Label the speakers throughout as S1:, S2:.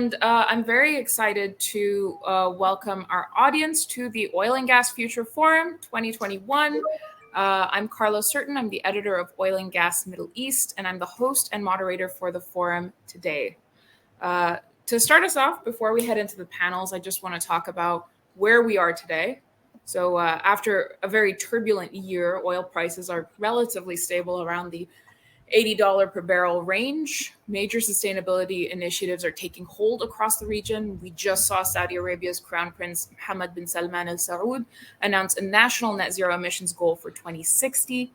S1: And I'm very excited to welcome our audience to the Oil and Gas Future Forum 2021. I'm Carla Certain. I'm the editor of Oil and Gas Middle East, and I'm the host and moderator for the forum today. To start us off, before we head into the panels, I just want to talk about where we are today. So after a very turbulent year, oil prices are relatively stable around the $80 per barrel range. Major sustainability initiatives are taking hold across the region. We just saw Saudi Arabia's Crown Prince Mohammed bin Salman Al Saud announce a national net zero emissions goal for 2060.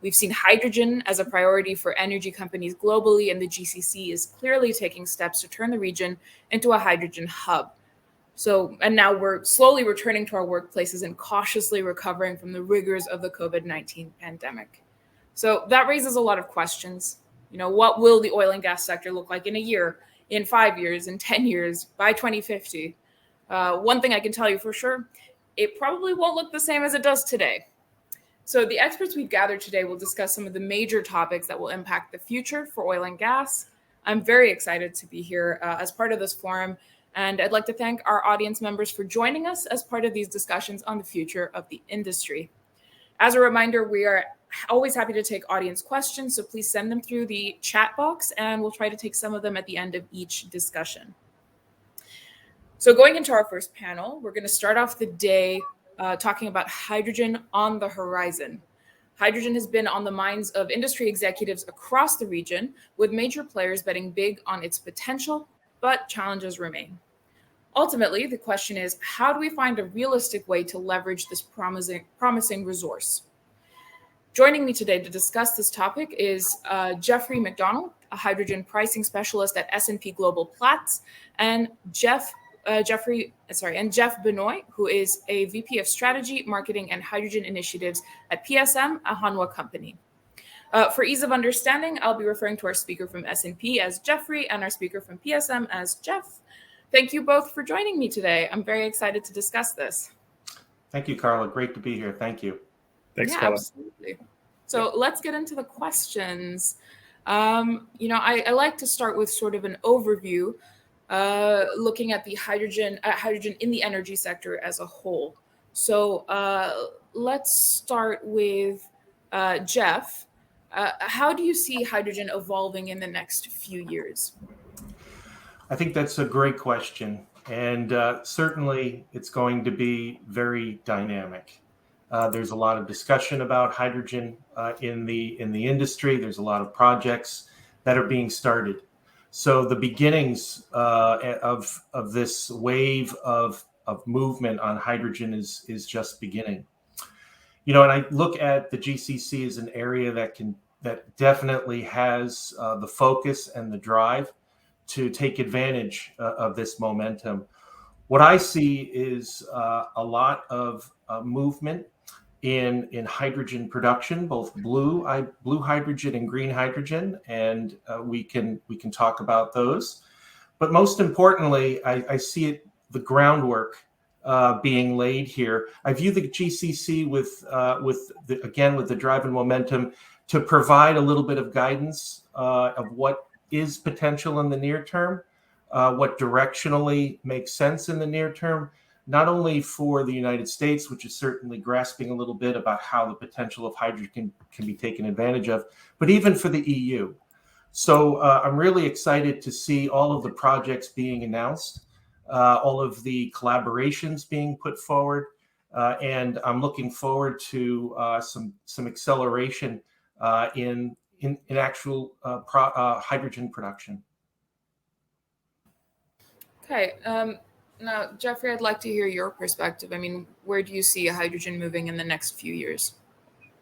S1: We've seen hydrogen as a priority for energy companies globally, and the GCC is clearly taking steps to turn the region into a hydrogen hub. And now we're slowly returning to our workplaces and cautiously recovering from the rigors of the COVID-19 pandemic. So that raises a lot of questions. What will the oil and gas sector look like in a year, in 5 years, in 10 years, by 2050? One thing I can tell you for sure, it probably won't look the same as it does today. So the experts we've gathered today will discuss some of the major topics that will impact the future for oil and gas. I'm very excited to be here as part of this forum, and I'd like to thank our audience members for joining us as part of these discussions on the future of the industry. As a reminder, we are always happy to take audience questions, so please send them through the chat box, and we'll try to take some of them at the end of each discussion. So going into our first panel, we're going to start off the day talking about hydrogen on the horizon. Hydrogen has been on the minds of industry executives across the region, with major players betting big on its potential, but challenges remain. Ultimately, the question is, how do we find a realistic way to leverage this promising resource? Joining me today to discuss this topic is Jeffrey McDonald, a hydrogen pricing specialist at S&P Global Platts, and Jeff Benoit, who is a VP of Strategy, Marketing, and Hydrogen Initiatives at PSM, a Hanwha company. For ease of understanding, I'll be referring to our speaker from S&P as Jeffrey and our speaker from PSM as Jeff. Thank you both for joining me today. I'm very excited to discuss this.
S2: Thank you, Carla. Great to be here. Thank you.
S3: Thanks, Carla.
S1: Absolutely. So let's get into the questions. I like to start with sort of an overview, looking at the hydrogen in the energy sector as a whole. So let's start with Jeff. How do you see hydrogen evolving in the next few years?
S2: I think that's a great question. And certainly it's going to be very dynamic. There's a lot of discussion about hydrogen in the industry. There's a lot of projects that are being started. So the beginnings of this wave of movement on hydrogen is just beginning. And I look at the GCC as an area that definitely has the focus and the drive to take advantage of this momentum. What I see is a lot of movement in hydrogen production, both blue hydrogen and green hydrogen, and we can talk about those. But most importantly, I see the groundwork being laid here. I view the GCC with the drive and momentum to provide a little bit of guidance of what is potential in the near term, what directionally makes sense in the near term, not only for the United States, which is certainly grasping a little bit about how the potential of hydrogen can be taken advantage of, but even for the EU. So I'm really excited to see all of the projects being announced, all of the collaborations being put forward, and I'm looking forward to some acceleration in actual hydrogen production.
S1: Okay. Now, Jeffrey, I'd like to hear your perspective. I mean, where do you see hydrogen moving in the next few years?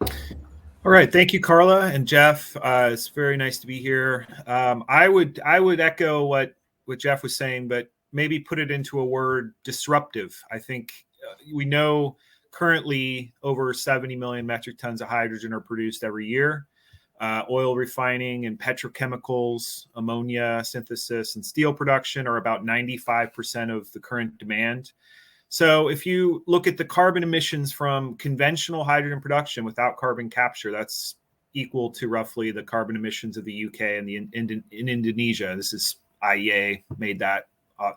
S3: All right. Thank you, Carla and Jeff. It's very nice to be here. I would echo what Jeff was saying, but maybe put it into a word: disruptive. I think we know currently over 70 million metric tons of hydrogen are produced every year. Oil refining and petrochemicals, ammonia synthesis, and steel production are about 95% of the current demand. So if you look at the carbon emissions from conventional hydrogen production without carbon capture, that's equal to roughly the carbon emissions of the UK and in Indonesia. This is IEA made that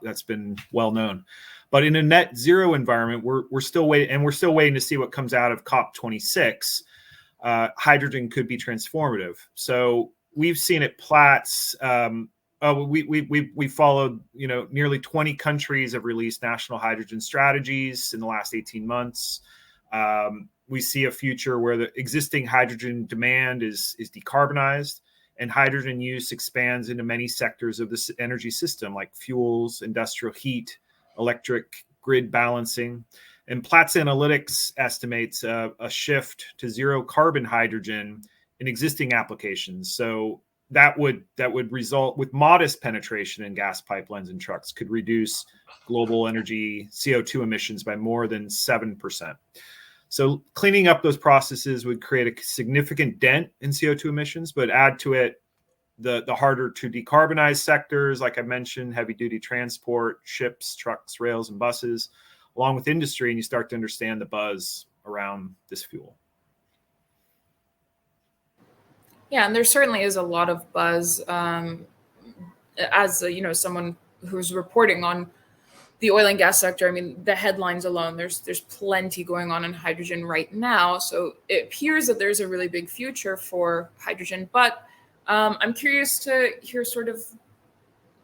S3: That's been well known. But in a net zero environment, we're still waiting, and we're still waiting to see what comes out of COP26. Hydrogen could be transformative. So we've seen at Platts. We followed, nearly 20 countries have released national hydrogen strategies in the last 18 months. We see a future where the existing hydrogen demand is decarbonized, and hydrogen use expands into many sectors of the energy system, like fuels, industrial heat, electric grid balancing. And Platts Analytics estimates a shift to zero carbon hydrogen in existing applications. So that would result, with modest penetration in gas pipelines and trucks, could reduce global energy CO2 emissions by more than 7%. So cleaning up those processes would create a significant dent in CO2 emissions, but add to it the harder to decarbonize sectors, like I mentioned, heavy duty transport, ships, trucks, rails, and buses, along with industry, and you start to understand the buzz around this fuel.
S1: Yeah, and there certainly is a lot of buzz. As someone who's reporting on the oil and gas sector, I mean, the headlines alone, there's plenty going on in hydrogen right now. So it appears that there's a really big future for hydrogen. But I'm curious to hear sort of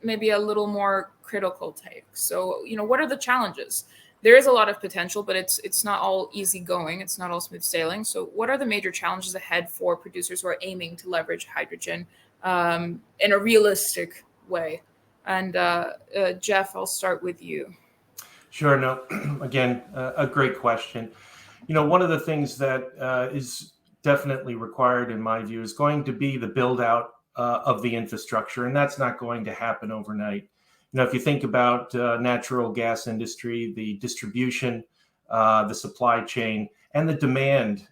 S1: maybe a little more critical take. So, what are the challenges? There is a lot of potential, but it's not all easy going. It's not all smooth sailing. So what are the major challenges ahead for producers who are aiming to leverage hydrogen in a realistic way? And Jeff, I'll start with you.
S2: Sure. No, again, a great question. One of the things that is definitely required, in my view, is going to be the build out of the infrastructure, and that's not going to happen overnight. If you think about natural gas industry, the distribution, the supply chain, and the demand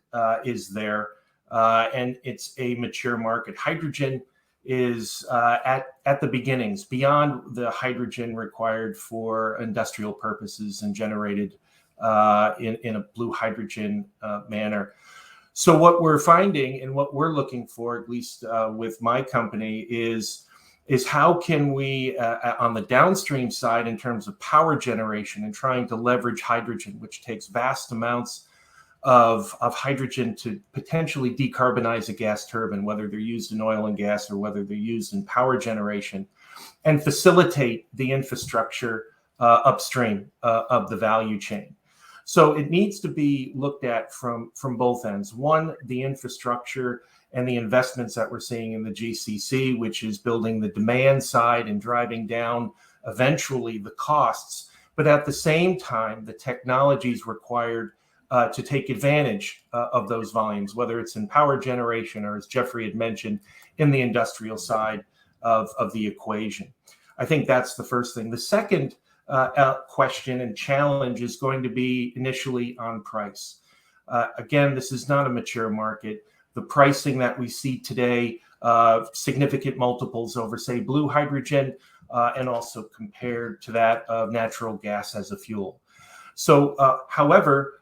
S2: is there, and it's a mature market. Hydrogen is at the beginnings, beyond the hydrogen required for industrial purposes and generated in a blue hydrogen manner. So what we're finding and what we're looking for, at least with my company, is how can we, on the downstream side, in terms of power generation and trying to leverage hydrogen, which takes vast amounts of hydrogen to potentially decarbonize a gas turbine, whether they're used in oil and gas or whether they're used in power generation, and facilitate the infrastructure upstream of the value chain. So it needs to be looked at from both ends. One, the infrastructure and the investments that we're seeing in the GCC, which is building the demand side and driving down eventually the costs. But at the same time, the technologies required to take advantage of those volumes, whether it's in power generation or, as Jeffrey had mentioned, in the industrial side of the equation. I think that's the first thing. The second question and challenge is going to be initially on price. Again, this is not a mature market. The pricing that we see today, significant multiples over, say, blue hydrogen, and also compared to that of natural gas as a fuel. So, however,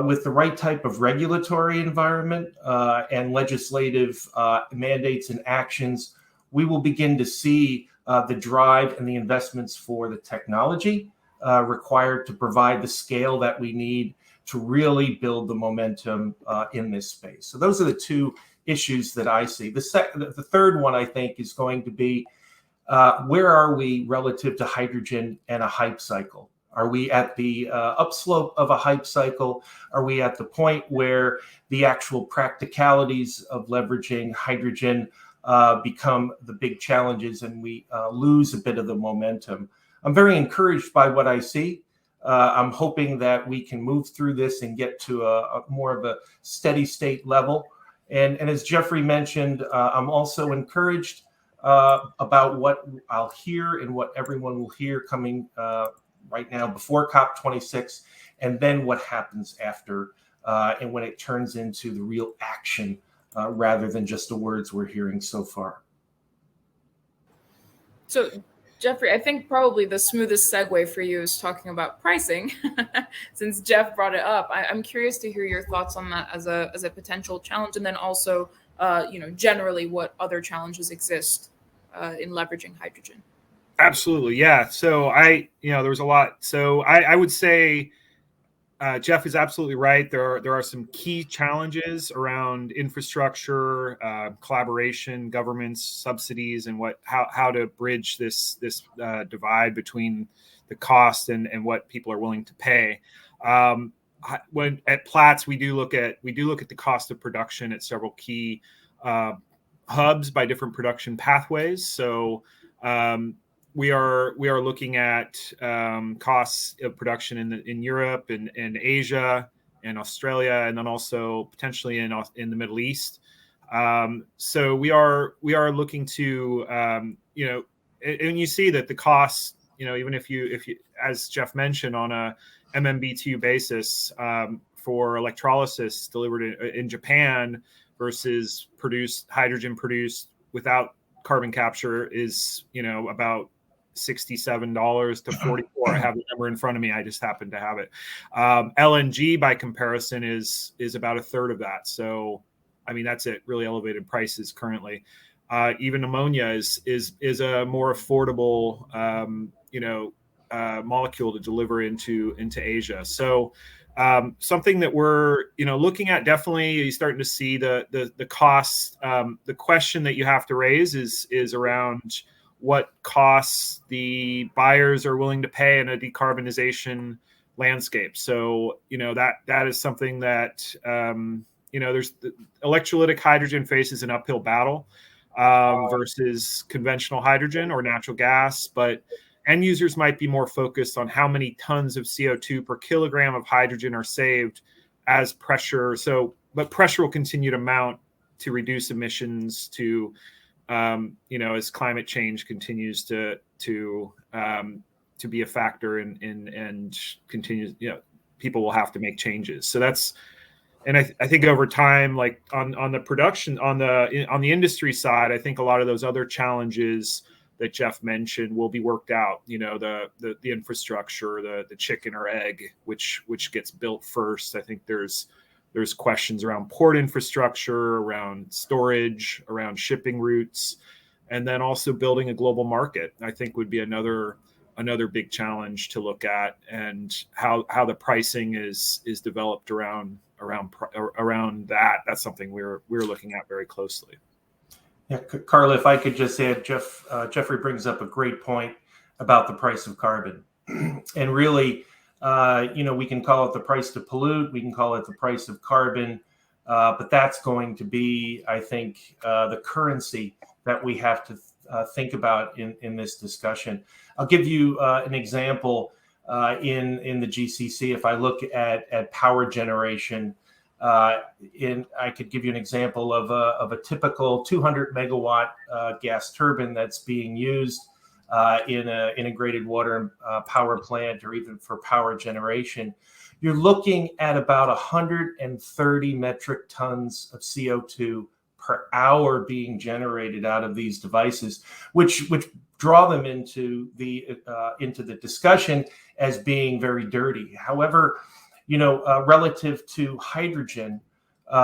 S2: with the right type of regulatory environment and legislative mandates and actions, we will begin to see the drive and the investments for the technology required to provide the scale that we need to really build the momentum in this space. So those are the two issues that I see. The third one, I think, is going to be where are we relative to hydrogen and a hype cycle? Are we at the upslope of a hype cycle? Are we at the point where the actual practicalities of leveraging hydrogen become the big challenges and we lose a bit of the momentum? I'm very encouraged by what I see. I'm hoping that we can move through this and get to a more of a steady state level. And as Jeffrey mentioned, I'm also encouraged about what I'll hear and what everyone will hear coming right now before COP26, and then what happens after, and when it turns into the real action rather than just the words we're hearing so far.
S1: So, Jeffrey, I think probably the smoothest segue for you is talking about pricing, since Jeff brought it up. I'm curious to hear your thoughts on that as a potential challenge, and then also, generally what other challenges exist in leveraging hydrogen.
S3: Absolutely, yeah. So there was a lot. So I would say Jeff is absolutely right. There are some key challenges around infrastructure, collaboration, governments, subsidies, and how to bridge this divide between the cost and what people are willing to pay. When at Platts, we do look at the cost of production at several key hubs by different production pathways. So we are looking at costs of production in Europe and Asia and Australia, and then also potentially in the Middle East. So we are looking to and you see that the costs, even if you as Jeff mentioned, on a MMBTU basis for electrolysis delivered in Japan versus hydrogen produced without carbon capture is about $67 to $44. I have the number in front of me. I just happen to have it. LNG by comparison is about a third of that. So, I mean, that's at really elevated prices currently. Even ammonia is a more affordable, molecule to deliver into Asia. So, something that we're looking at, definitely you're starting to see the costs. The question that you have to raise is around what costs the buyers are willing to pay in a decarbonization landscape. So that is something that there's electrolytic hydrogen faces an uphill battle versus conventional hydrogen or natural gas, but end users might be more focused on how many tons of CO2 per kilogram of hydrogen are saved as pressure. But pressure will continue to mount to reduce emissions to, as climate change continues to be a factor and continues, people will have to make changes. So that's, and I think over time, like on the production, on the industry side, I think a lot of those other challenges that Jeff mentioned will be worked out. The infrastructure, the chicken or egg, which gets built first. I think there's questions around port infrastructure, around storage, around shipping routes, and then also building a global market, I think would be another big challenge to look at, and how the pricing is developed around that. That's something we're looking at very closely.
S2: Yeah, Carla, if I could just add, Jeffrey brings up a great point about the price of carbon. And really, we can call it the price to pollute, we can call it the price of carbon, but that's going to be, I think, the currency that we have to think about in this discussion. I'll give you an example in the GCC. If I look at power generation, I could give you an example of a typical 200 megawatt gas turbine that's being used in an integrated water power plant, or even for power generation. You're looking at about 130 metric tons of CO2 per hour being generated out of these devices, which draw them into the discussion as being very dirty. However, relative to hydrogen, there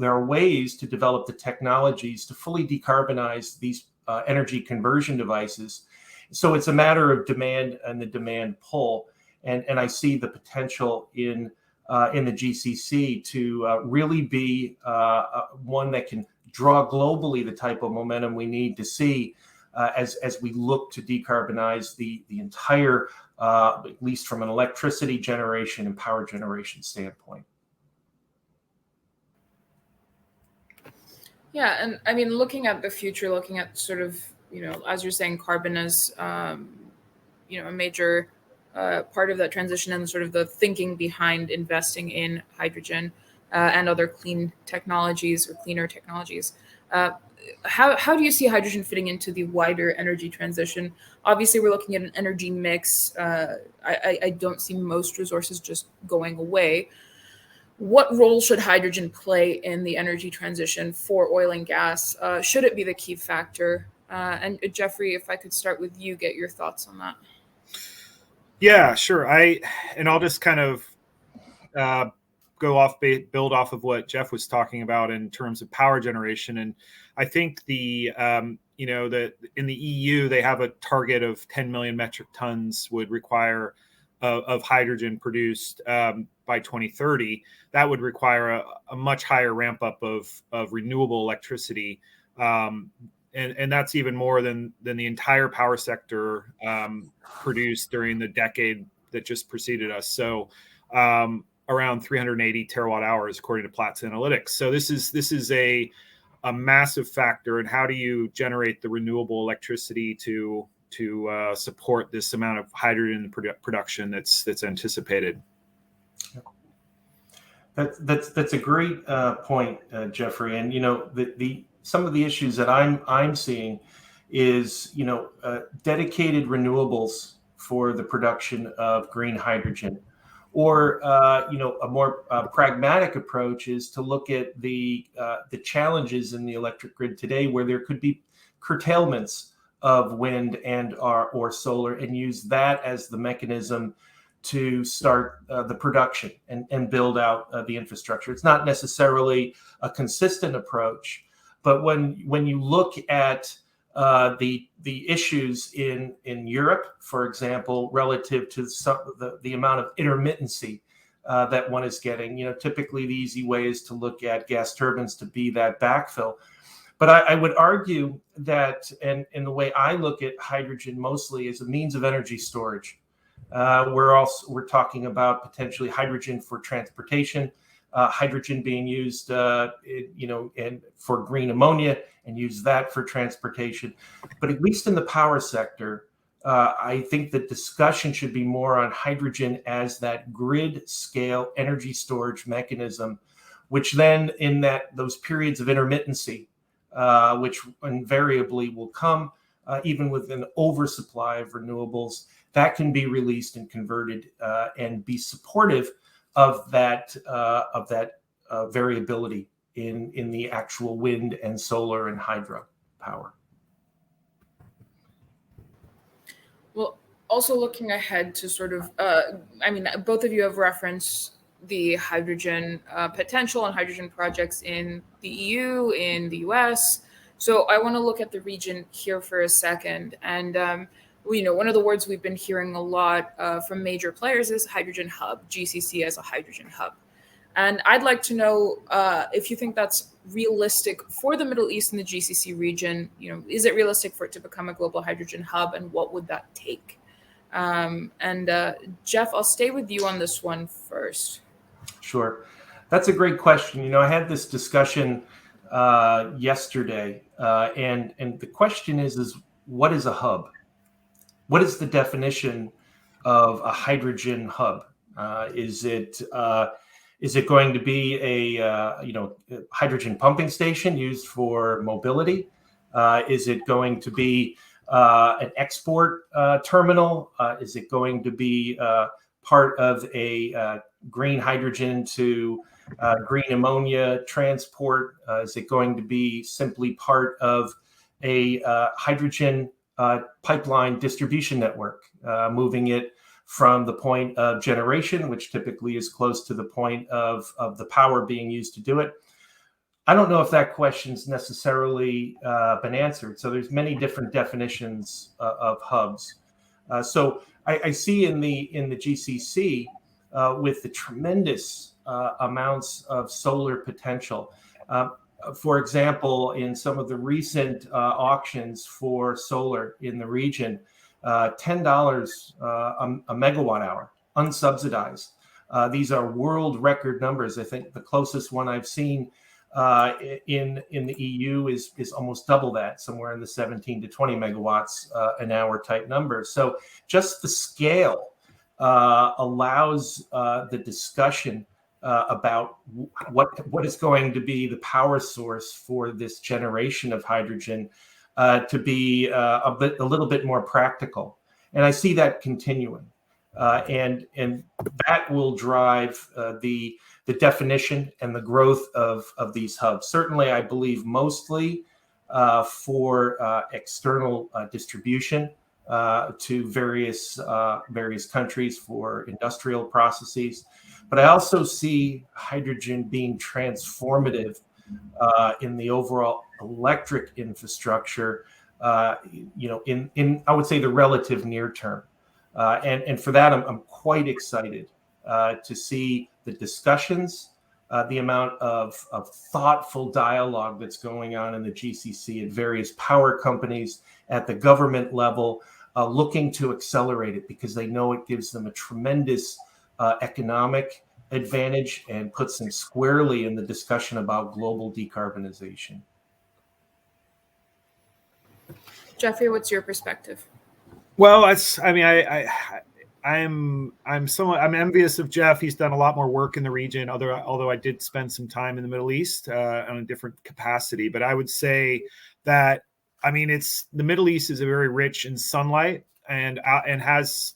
S2: are ways to develop the technologies to fully decarbonize these energy conversion devices. So it's a matter of demand and the demand pull, and I see the potential in the GCC to really be one that can draw globally the type of momentum we need to see as we look to decarbonize the entire, at least from an electricity generation and power generation standpoint.
S1: Yeah, and I mean, looking at the future, looking at sort of, as you're saying, carbon is, a major part of that transition, and sort of the thinking behind investing in hydrogen and other clean technologies or cleaner technologies. How do you see hydrogen fitting into the wider energy transition? Obviously, we're looking at an energy mix. I don't see most resources just going away. What role should hydrogen play in the energy transition for oil and gas? Should it be the key factor? And Jeffrey, if I could start with you, get your thoughts on that.
S3: Yeah, sure. I'll just kind of build off of what Jeff was talking about in terms of power generation. And I think the that in the EU they have a target of 10 million metric tons would require of hydrogen produced by 2030. That would require a much higher ramp up of renewable electricity. And that's even more than the entire power sector produced during the decade that just preceded us. So around 380 terawatt hours, according to Platts Analytics. So this is a massive factor. And how do you generate the renewable electricity to support this amount of hydrogen production that's anticipated?
S2: That's a great point, Jeffrey. And the some of the issues that I'm seeing is dedicated renewables for the production of green hydrogen, or a more pragmatic approach is to look at the challenges in the electric grid today, where there could be curtailments of wind and or solar, and use that as the mechanism to start the production and build out the infrastructure. It's not necessarily a consistent approach, but when you look at the issues in Europe, for example, relative to the amount of intermittency that one is getting, typically the easy way is to look at gas turbines to be that backfill. But I would argue that, and the way I look at hydrogen mostly is a means of energy storage. We're talking about potentially hydrogen for transportation, hydrogen being used, and for green ammonia, and use that for transportation. But at least in the power sector, I think the discussion should be more on hydrogen as that grid scale energy storage mechanism, which then in those periods of intermittency, which invariably will come even with an oversupply of renewables, that can be released and converted and be supportive of that variability in the actual wind and solar and hydro power.
S1: Well, also looking ahead to sort of, both of you have referenced the hydrogen potential and hydrogen projects in the EU, in the US. So I want to look at the region here for a second. And, one of the words we've been hearing a lot from major players is hydrogen hub, GCC as a hydrogen hub. And I'd like to know if you think that's realistic for the Middle East and the GCC region. Is it realistic for it to become a global hydrogen hub, and what would that take? Jeff, I'll stay with you on this one first.
S2: Sure. That's a great question. I had this discussion yesterday, and the question is what is a hub? What is the definition of a hydrogen hub? Is it going to be a hydrogen pumping station used for mobility? Is it going to be an export terminal? Is it going to be part of a green hydrogen to green ammonia transport? Is it going to be simply part of a hydrogen pipeline distribution network, moving it from the point of generation, which typically is close to the point of the power being used to do it? I don't know if that question's necessarily been answered. So there's many different definitions of hubs. So I see in the GCC with the tremendous amounts of solar potential. For example, in some of the recent auctions for solar in the region, $10 a megawatt hour, unsubsidized. These are world record numbers. I think the closest one I've seen in the EU is almost double that, somewhere in the 17 to 20 megawatts an hour type numbers. So just the scale allows the discussion about what is going to be the power source for this generation of hydrogen to be a little bit more practical. And I see that continuing. And that will drive the definition and the growth of these hubs. Certainly, I believe mostly for external distribution to various countries for industrial processes. But I also see hydrogen being transformative in the overall electric infrastructure in I would say the relative near term. And for that, I'm quite excited to see the discussions, the amount of thoughtful dialogue that's going on in the GCC at various power companies at the government level, looking to accelerate it because they know it gives them a tremendous economic advantage and puts them squarely in the discussion about global decarbonization.
S1: Jeffrey, what's your perspective?
S3: Well, I'm envious of Jeff. He's done a lot more work in the region, although I did spend some time in the Middle East on a different capacity. But I would say that the Middle East is very rich in sunlight and has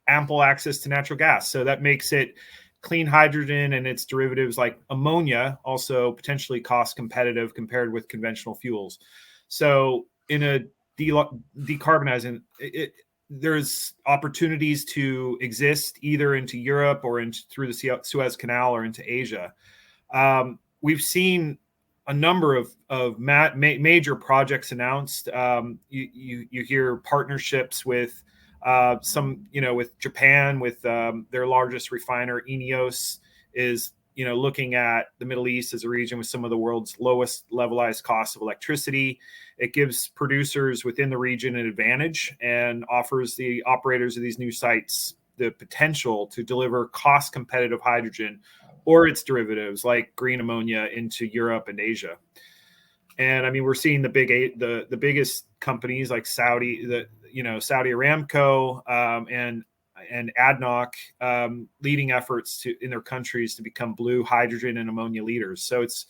S3: ample access to natural gas. So that makes it clean hydrogen and its derivatives like ammonia also potentially cost competitive compared with conventional fuels. So in a decarbonizing there's opportunities to exist either into Europe or through the Suez Canal or into Asia. We've seen a number of major projects announced. You hear partnerships with with Japan, with their largest refiner, INEOS, is looking at the Middle East as a region with some of the world's lowest levelized costs of electricity. It gives producers within the region an advantage and offers the operators of these new sites the potential to deliver cost competitive hydrogen or its derivatives like green ammonia into Europe and Asia. And we're seeing the biggest companies like Saudi Aramco and ADNOC leading efforts in their countries to become blue hydrogen and ammonia leaders. So it's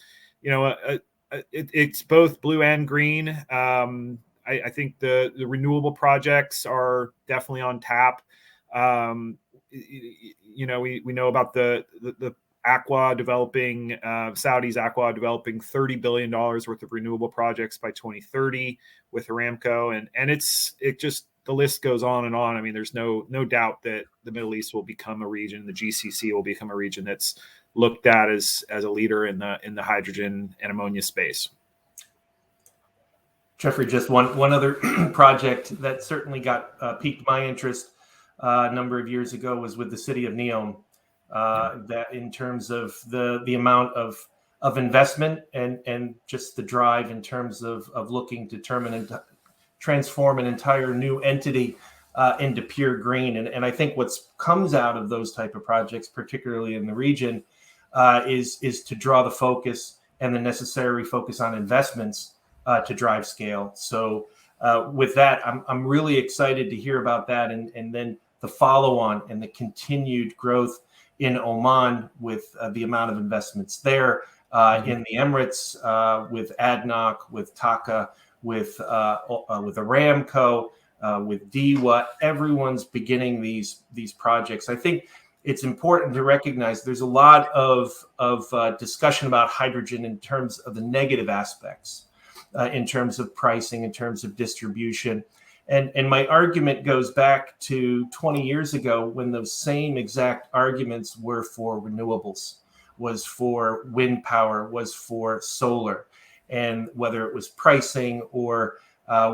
S3: it's both blue and green. I think the renewable projects are definitely on tap. We know about the Saudis developing $30 billion worth of renewable projects by 2030 with Aramco, and the list goes on and on. There's no doubt that the Middle East will become a region, the GCC will become a region that's looked at as a leader in the hydrogen and ammonia space.
S2: Jeffrey, just one other project that certainly got piqued my interest a number of years ago was with the city of Neom. That in terms of the amount of investment and just the drive in terms of looking to transform an entire new entity into pure green. And I think what comes out of those type of projects, particularly in the region, is to draw the focus and the necessary focus on investments to drive scale. So with that, I'm really excited to hear about that, and then the follow-on and the continued growth in Oman with the amount of investments there, in the Emirates with ADNOC, with TAQA, with Aramco, with DEWA. Everyone's beginning these projects. I think it's important to recognize there's a lot of discussion about hydrogen in terms of the negative aspects, in terms of pricing, in terms of distribution. And my argument goes back to 20 years ago when those same exact arguments were for renewables, was for wind power, was for solar. And whether it was pricing or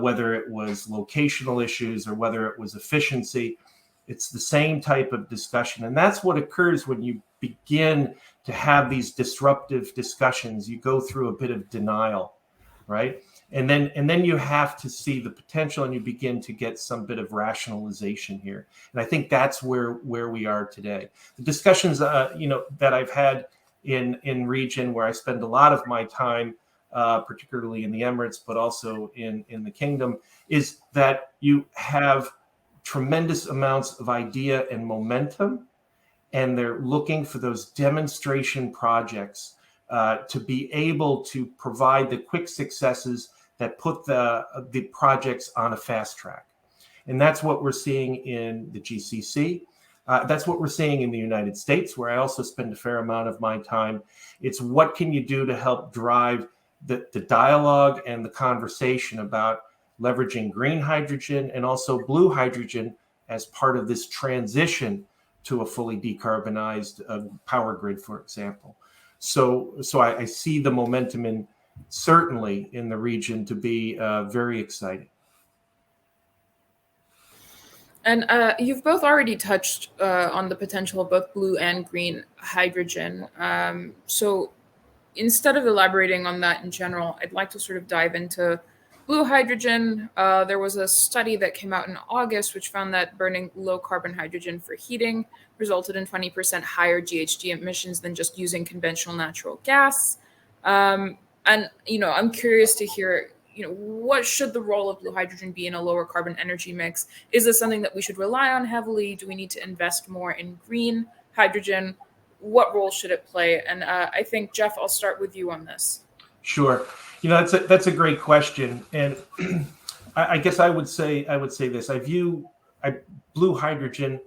S2: whether it was locational issues or whether it was efficiency, it's the same type of discussion. And that's what occurs when you begin to have these disruptive discussions. You go through a bit of denial, right? And then you have to see the potential, and you begin to get some bit of rationalization here. And I think that's where we are today. The discussions, that I've had in region where I spend a lot of my time, particularly in the Emirates, but also in the Kingdom, is that you have tremendous amounts of idea and momentum, and they're looking for those demonstration projects to be able to provide the quick successes that put the projects on a fast track. And that's what we're seeing in the GCC. That's what we're seeing in the United States, where I also spend a fair amount of my time. It's what can you do to help drive the dialogue and the conversation about leveraging green hydrogen and also blue hydrogen as part of this transition to a fully decarbonized power grid, for example. So I see the momentum certainly in the region to be very exciting.
S1: And you've both already touched on the potential of both blue and green hydrogen. So instead of elaborating on that in general, I'd like to sort of dive into blue hydrogen. There was a study that came out in August which found that burning low carbon hydrogen for heating resulted in 20% higher GHG emissions than just using conventional natural gas. And I'm curious to hear, what should the role of blue hydrogen be in a lower carbon energy mix? Is this something that we should rely on heavily? Do we need to invest more in green hydrogen? What role should it play? And I think, Jeff, I'll start with you on this.
S2: Sure. That's a great question, and I guess I would say this. I view blue hydrogen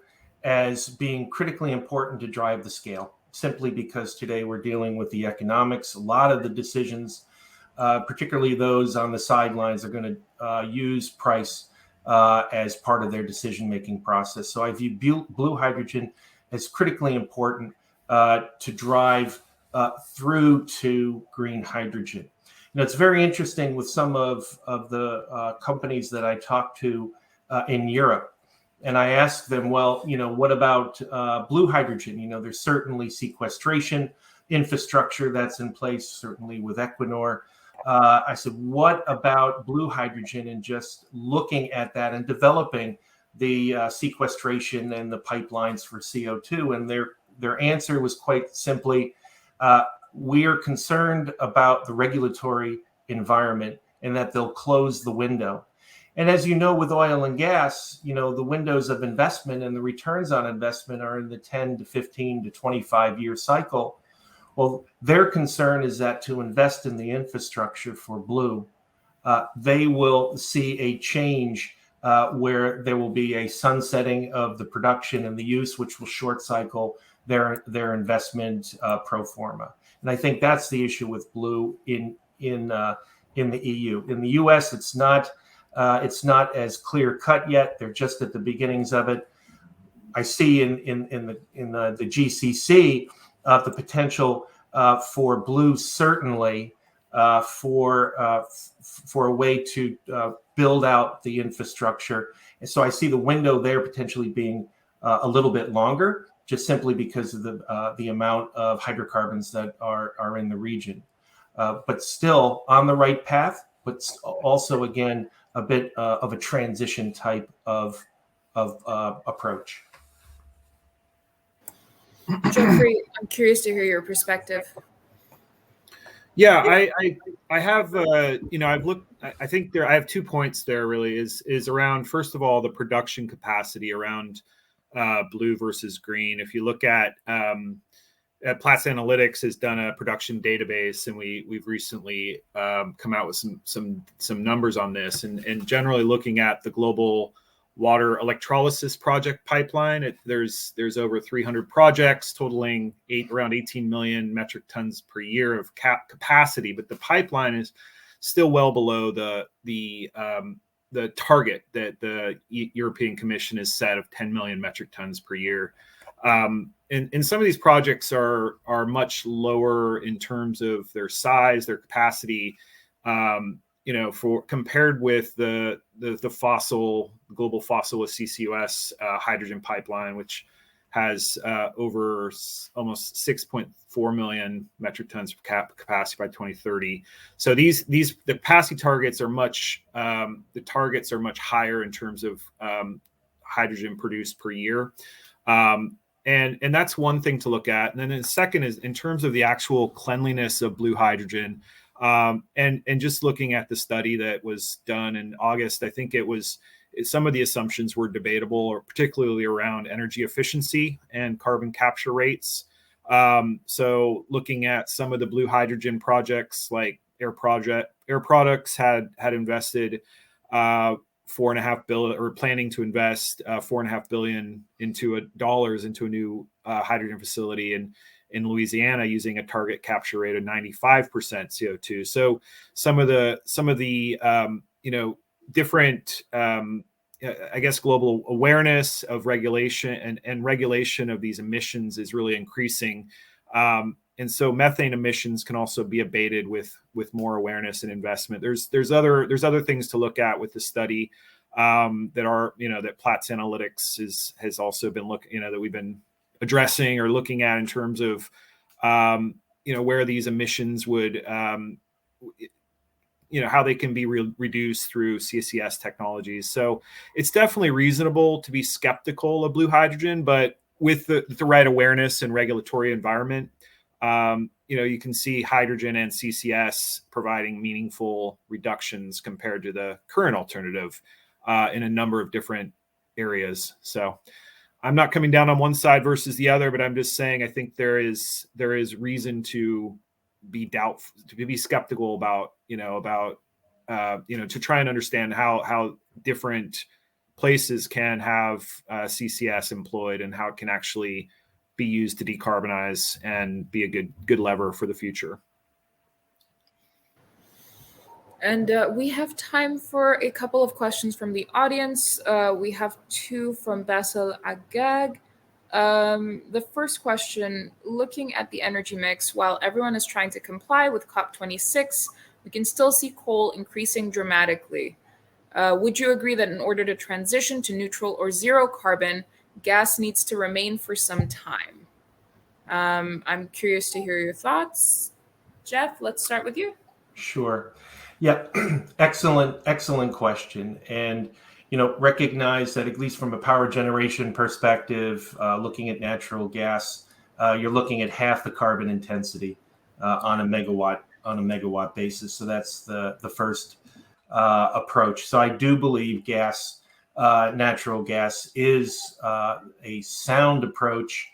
S2: as being critically important to drive the scale, simply because today we're dealing with the economics. A lot of the decisions, particularly those on the sidelines, are going to use price as part of their decision-making process. So I view blue hydrogen as critically important to drive through to green hydrogen. It's very interesting with some of the companies that I talked to in Europe. And I asked them, well, what about blue hydrogen? There's certainly sequestration infrastructure that's in place, certainly with Equinor. I said, what about blue hydrogen, and just looking at that and developing the sequestration and the pipelines for CO2? And their answer was quite simply, we are concerned about the regulatory environment and that they'll close the window. And as you know, with oil and gas, the windows of investment and the returns on investment are in the 10 to 15 to 25-year cycle. Well, their concern is that to invest in the infrastructure for blue, they will see a change where there will be a sunsetting of the production and the use, which will short cycle their investment pro forma. And I think that's the issue with blue in the EU. In the US, it's not as clear cut yet. They're just at the beginnings of it. I see in the GCC the potential for blue, certainly for a way to build out the infrastructure. And so I see the window there potentially being a little bit longer, just simply because of the amount of hydrocarbons that are in the region. But still on the right path, but also, again, a bit of a transition type of approach.
S1: Jeffrey, I'm curious to hear your perspective.
S3: Yeah, I have I've looked. I think I have 2 points there. Really, is around, first of all, the production capacity around blue versus green. If you look at Platts Analytics has done a production database, and we've recently come out with some numbers on this, and generally looking at the global water electrolysis project pipeline, there's over 300 projects totaling around 18 million metric tons per year of capacity, but the pipeline is still well below the target that the European Commission has set of 10 million metric tons per year. And some of these projects are much lower in terms of their size, their capacity, for compared with the global fossil with CCUS hydrogen pipeline, which has over almost 6.4 million metric tons of capacity by 2030. So the capacity targets are much higher in terms of hydrogen produced per year. And that's one thing to look at. And then the second is in terms of the actual cleanliness of blue hydrogen. And just looking at the study that was done in August, I think some of the assumptions were debatable, or particularly around energy efficiency and carbon capture rates. So looking at some of the blue hydrogen projects, like Air Products had invested $4.5 billion, or planning to invest $4.5 billion into a new hydrogen facility in Louisiana, using a target capture rate of 95% CO2. So some of the different I guess global awareness of regulation and regulation of these emissions is really increasing. And so methane emissions can also be abated with more awareness and investment. There's other things to look at with the study. that are, that Platts Analytics has also been that we've been addressing or looking at in terms of, where these emissions would, how they can be reduced through CCS technologies. So it's definitely reasonable to be skeptical of blue hydrogen, but with the right awareness and regulatory environment, you can see hydrogen and CCS providing meaningful reductions compared to the current alternative in a number of different areas. So I'm not coming down on one side versus the other, but I'm just saying I think there is reason to be doubtful, to be skeptical about, to try and understand how different places can have CCS employed and how it can actually be used to decarbonize and be a good lever for the future.
S1: And we have time for a couple of questions from the audience. We have two from Basil Agag. The first question, looking at the energy mix, while everyone is trying to comply with COP26, we can still see coal increasing dramatically. Would you agree that in order to transition to neutral or zero carbon, gas needs to remain for some time? I'm curious to hear your thoughts. Jeff, let's start with you.
S2: Sure. Yeah, excellent question. And, recognize that at least from a power generation perspective, looking at natural gas, you're looking at half the carbon intensity on a megawatt basis. So that's the first approach. So I do believe natural gas is a sound approach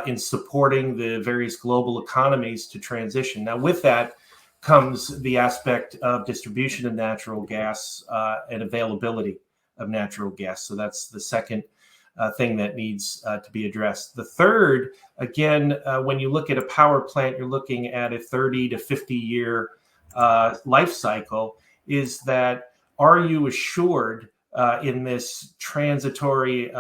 S2: in supporting the various global economies to transition. Now, with that comes the aspect of distribution of natural gas and availability of natural gas. So that's the second thing that needs to be addressed. The third, again, when you look at a power plant, you're looking at a 30 to 50 year life cycle, is that are you assured in this transitory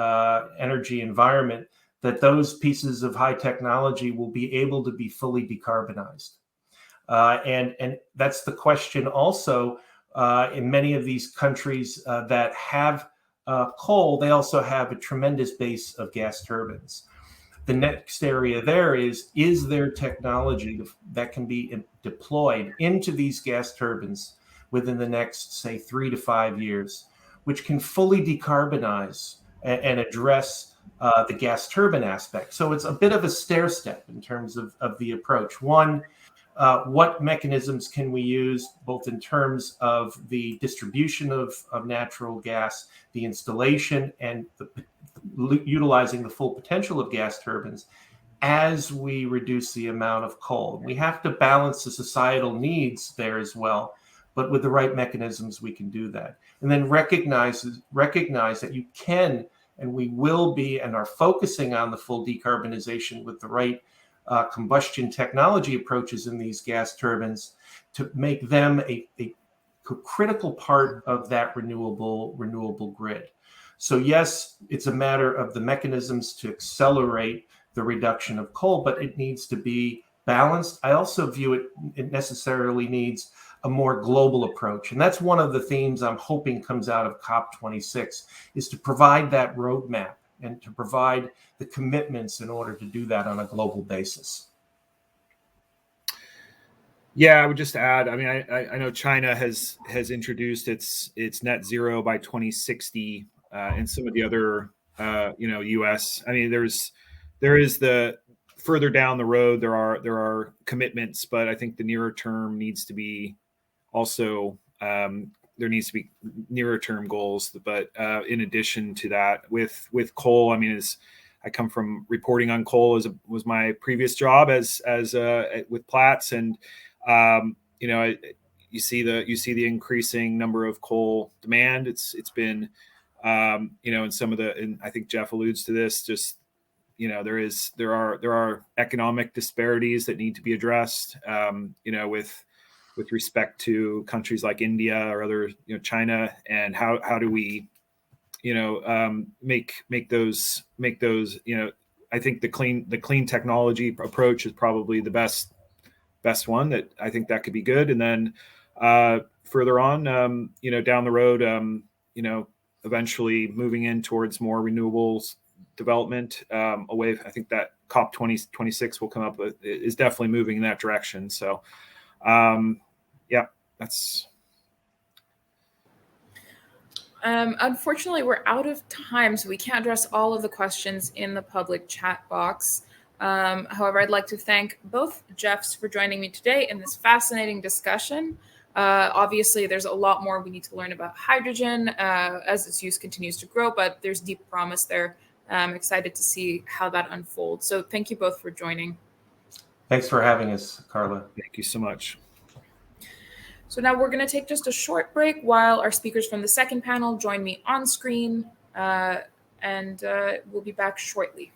S2: energy environment that those pieces of high technology will be able to be fully decarbonized? And that's the question also in many of these countries that have coal. They also have a tremendous base of gas turbines. The next area there is there technology that can be deployed into these gas turbines within the next, say, 3 to 5 years, which can fully decarbonize and address the gas turbine aspect. So it's a bit of a stair step in terms of the approach. One, what mechanisms can we use, both in terms of the distribution of natural gas, the installation, and utilizing the full potential of gas turbines as we reduce the amount of coal. We have to balance the societal needs there as well, but with the right mechanisms, we can do that. And then recognize that you can, and we will be, and are focusing on the full decarbonization with the right combustion technology approaches in these gas turbines to make them a critical part of that renewable grid. So yes, it's a matter of the mechanisms to accelerate the reduction of coal, but it needs to be balanced. I also view it necessarily needs a more global approach. And that's one of the themes I'm hoping comes out of COP26, is to provide that roadmap and to provide the commitments in order to do that on a global basis.
S3: Yeah, I would just add, I mean, I know China has introduced its net zero by 2060, and some of the other, US. I mean, there is the further down the road, there are commitments, but I think the nearer term needs to be also, there needs to be nearer term goals. But in addition to that, with coal, I mean, I come from reporting on coal was my previous job as with Platts, and you see the increasing number of coal demand. It's been in some of the, and I think Jeff alludes to this, just there are economic disparities that need to be addressed. With respect to countries like India or other, China, and how do we, make those, I think the clean technology approach is probably the best one. That I think that could be good. And then further on, down the road, eventually moving in towards more renewables development away. I think that COP 2026 will come up with is definitely moving in that direction. So, yeah, that's.
S1: Unfortunately, we're out of time, so we can't address all of the questions in the public chat box. However, I'd like to thank both Jeffs for joining me today in this fascinating discussion. Obviously, there's a lot more we need to learn about hydrogen as its use continues to grow, but there's deep promise there. I'm excited to see how that unfolds. So thank you both for joining.
S2: Thanks for having us, Carla.
S3: Thank you so much.
S1: So now we're going to take just a short break while our speakers from the second panel join me on screen, and we'll be back shortly.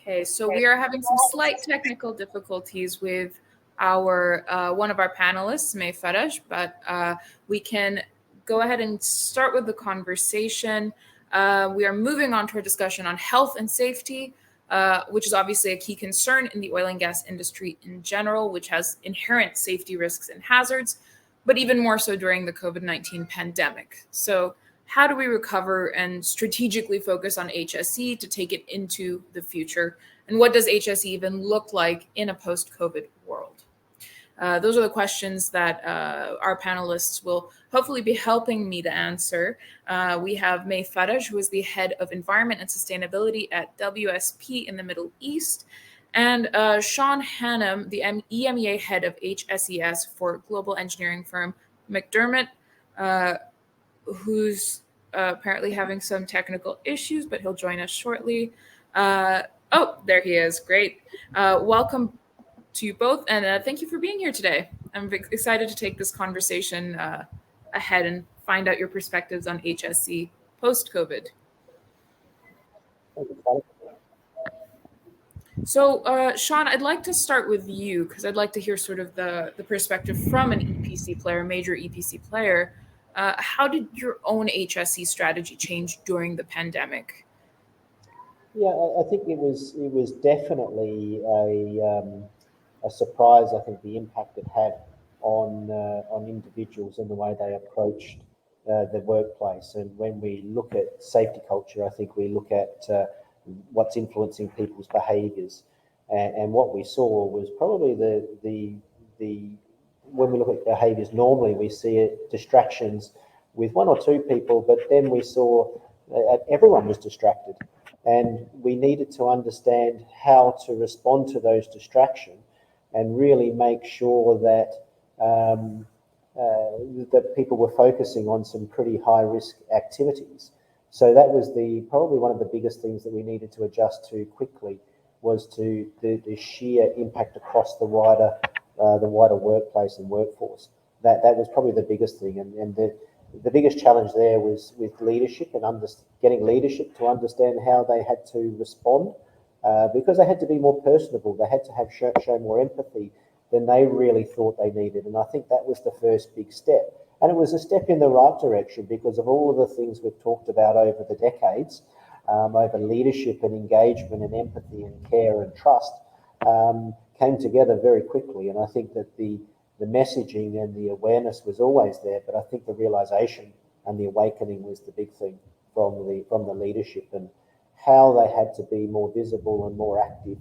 S1: Okay, so we are having some slight technical difficulties with our one of our panelists, May Farash, but we can go ahead and start with the conversation. We are moving on to our discussion on health and safety, which is obviously a key concern in the oil and gas industry in general, which has inherent safety risks and hazards, but even more so during the COVID-19 pandemic. So how do we recover and strategically focus on HSE to take it into the future? And what does HSE even look like in a post-COVID world? Those are the questions that our panelists will hopefully be helping me to answer. We have May Faraj, who is the head of environment and sustainability at WSP in the Middle East, and Sean Hannum, the EMEA head of HSES for global engineering firm McDermott, who's apparently having some technical issues, but he'll join us shortly. Oh, there he is. Great. Welcome to you both, and thank you for being here today. I'm excited to take this conversation ahead and find out your perspectives on HSE post-COVID. So, Sean, I'd like to start with you because I'd like to hear sort of the perspective from an EPC player, major EPC player. How did your own HSE strategy change during the pandemic?
S4: Yeah, I think it was definitely a surprise. I think the impact it had on individuals and the way they approached the workplace. And when we look at safety culture, I think we look at what's influencing people's behaviours. And what we saw was probably the when we look at behaviours, normally we see it distractions with one or two people, but then we saw everyone was distracted. And we needed to understand how to respond to those distractions and really make sure that that people were focusing on some pretty high risk activities. So that was probably one of the biggest things that we needed to adjust to quickly, was to the sheer impact across the wider workplace and workforce. That was probably the biggest thing, and the biggest challenge there was with leadership and getting leadership to understand how they had to respond, because they had to be more personable. They had to show more empathy than they really thought they needed. And I think that was the first big step. And it was a step in the right direction because of all of the things we've talked about over the decades, over leadership and engagement and empathy and care and trust, came together very quickly. And I think that the messaging and the awareness was always there, but I think the realization and the awakening was the big thing from the leadership, and how they had to be more visible and more active,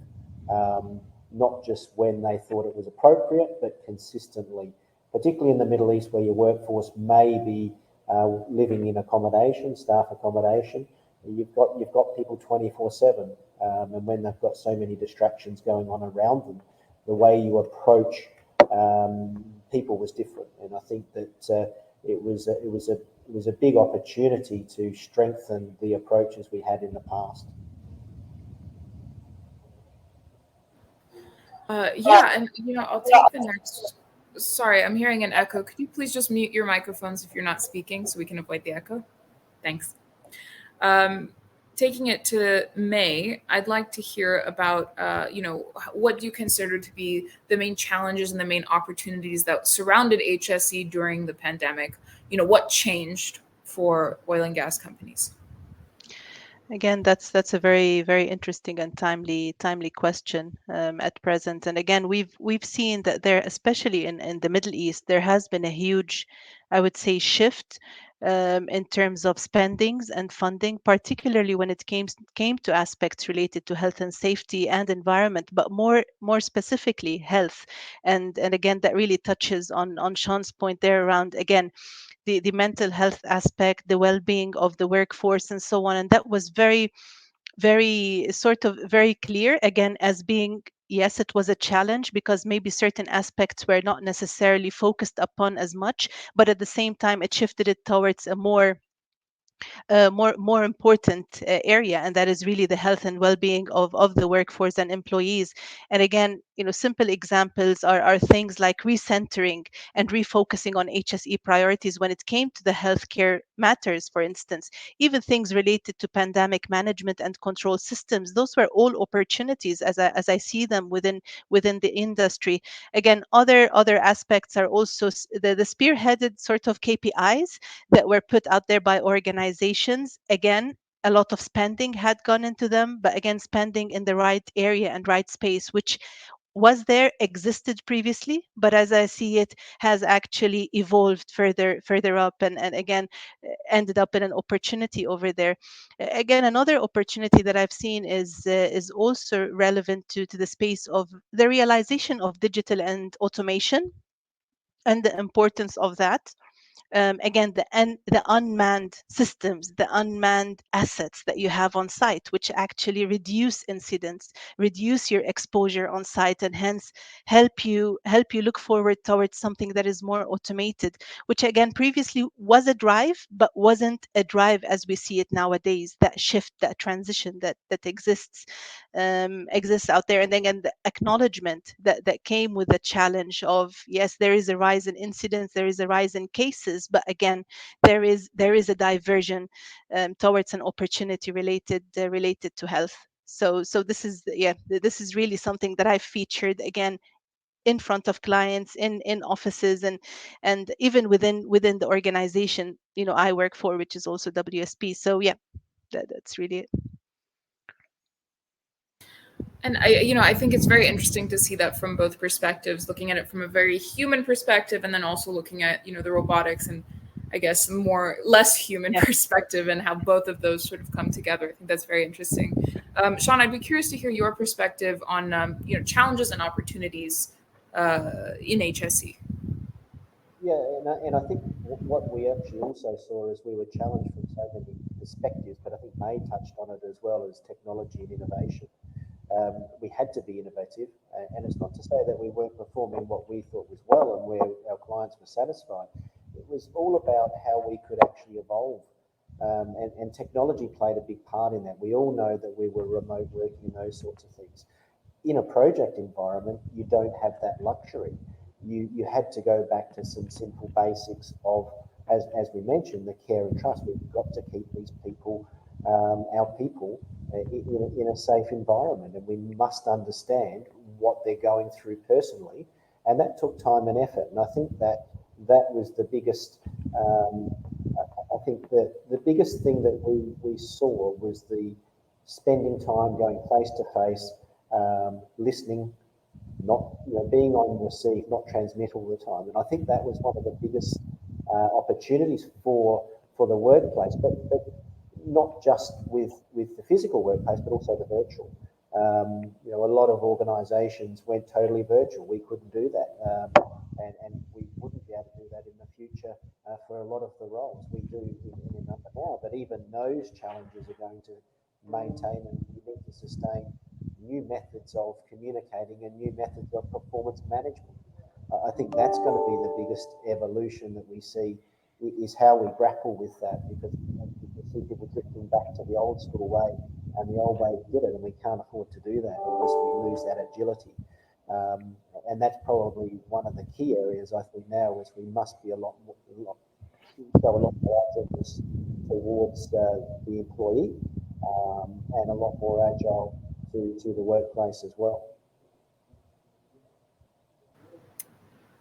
S4: not just when they thought it was appropriate, but consistently, particularly in the Middle East where your workforce may be living in accommodation, staff accommodation. You've got people 24/7, and when they've got so many distractions going on around them, the way you approach people was different. And I think that it was a big opportunity to strengthen the approaches we had in the past.
S1: Yeah, and I'll take the next. Sorry, I'm hearing an echo. Could you please just mute your microphones if you're not speaking so we can avoid the echo? Thanks. Taking it to May, I'd like to hear about, what do you consider to be the main challenges and the main opportunities that surrounded HSE during the pandemic? What changed for oil and gas companies?
S5: Again, that's a very, very interesting and timely question at present. And again, we've seen that there, especially in the Middle East, there has been a huge, I would say, shift in terms of spendings and funding, particularly when it came to aspects related to health and safety and environment, but more specifically health. And again, that really touches on Sean's point there around, again, the mental health aspect, the well-being of the workforce, and so on. And that was very, very sort of very clear, again, as being, yes, it was a challenge because maybe certain aspects were not necessarily focused upon as much, but at the same time, it shifted it towards a more important area, and that is really the health and well-being of the workforce and employees. And again, simple examples are things like recentering and refocusing on HSE priorities when it came to the healthcare matters, for instance, even things related to pandemic management and control systems. Those were all opportunities as I see them within the industry. Again, other aspects are also the spearheaded sort of KPIs that were put out there by organizations. Again, a lot of spending had gone into them, but again, spending in the right area and right space, which was there, existed previously, but as I see it, has actually evolved further up, and again, ended up in an opportunity over there. Again, another opportunity that I've seen is also relevant to the space of the realization of digital and automation and the importance of that. Again, the unmanned systems, the unmanned assets that you have on site, which actually reduce incidents, reduce your exposure on site, and hence help you look forward towards something that is more automated, which again previously was a drive, but wasn't a drive as we see it nowadays. That shift, that transition that exists out there, and then again the acknowledgement that came with the challenge of, yes, there is a rise in incidents, there is a rise in cases, but again, there is a diversion towards an opportunity related to health. So this is really something that I've featured again in front of clients, in offices, and even within the organization I work for, which is also WSP. So yeah, that's really it.
S1: And I think it's very interesting to see that from both perspectives, looking at it from a very human perspective, and then also looking at, the robotics and I guess less human
S5: Yeah.
S1: perspective, and how both of those sort of come together. I think that's very interesting. Sean, I'd be curious to hear your perspective on, challenges and opportunities in HSE.
S4: Yeah, and I think what we actually also saw is we were challenged from so many perspectives, but I think May touched on it as well as technology and innovation. We had to be innovative, and it's not to say that we weren't performing what we thought was well and where our clients were satisfied. It was all about how we could actually evolve, and technology played a big part in that. We all know that we were remote working and those sorts of things. In a project environment, you don't have that luxury. You had to go back to some simple basics of, as we mentioned, the care and trust. We've got to keep these people, our people, in a safe environment, and we must understand what they're going through personally, and that took time and effort. And I think that was the biggest. I think that the biggest thing that we saw was the spending time going face to face, listening, not being on receive, not transmit all the time. And I think that was one of the biggest opportunities for the workplace, but not just with the physical workplace, but also the virtual. A lot of organisations went totally virtual. We couldn't do that, and we wouldn't be able to do that in the future for a lot of the roles. We do in a number now, but even those challenges are going to maintain, and we need to sustain new methods of communicating and new methods of performance management. I think that's going to be the biggest evolution that we see, is how we grapple with that, because we see people drifting back to the old school way, and the old way did it, and we can't afford to do that unless we lose that agility. And that's probably one of the key areas, I think, now, is we must be show a lot more agileness towards the employee, and a lot more agile to the workplace as well.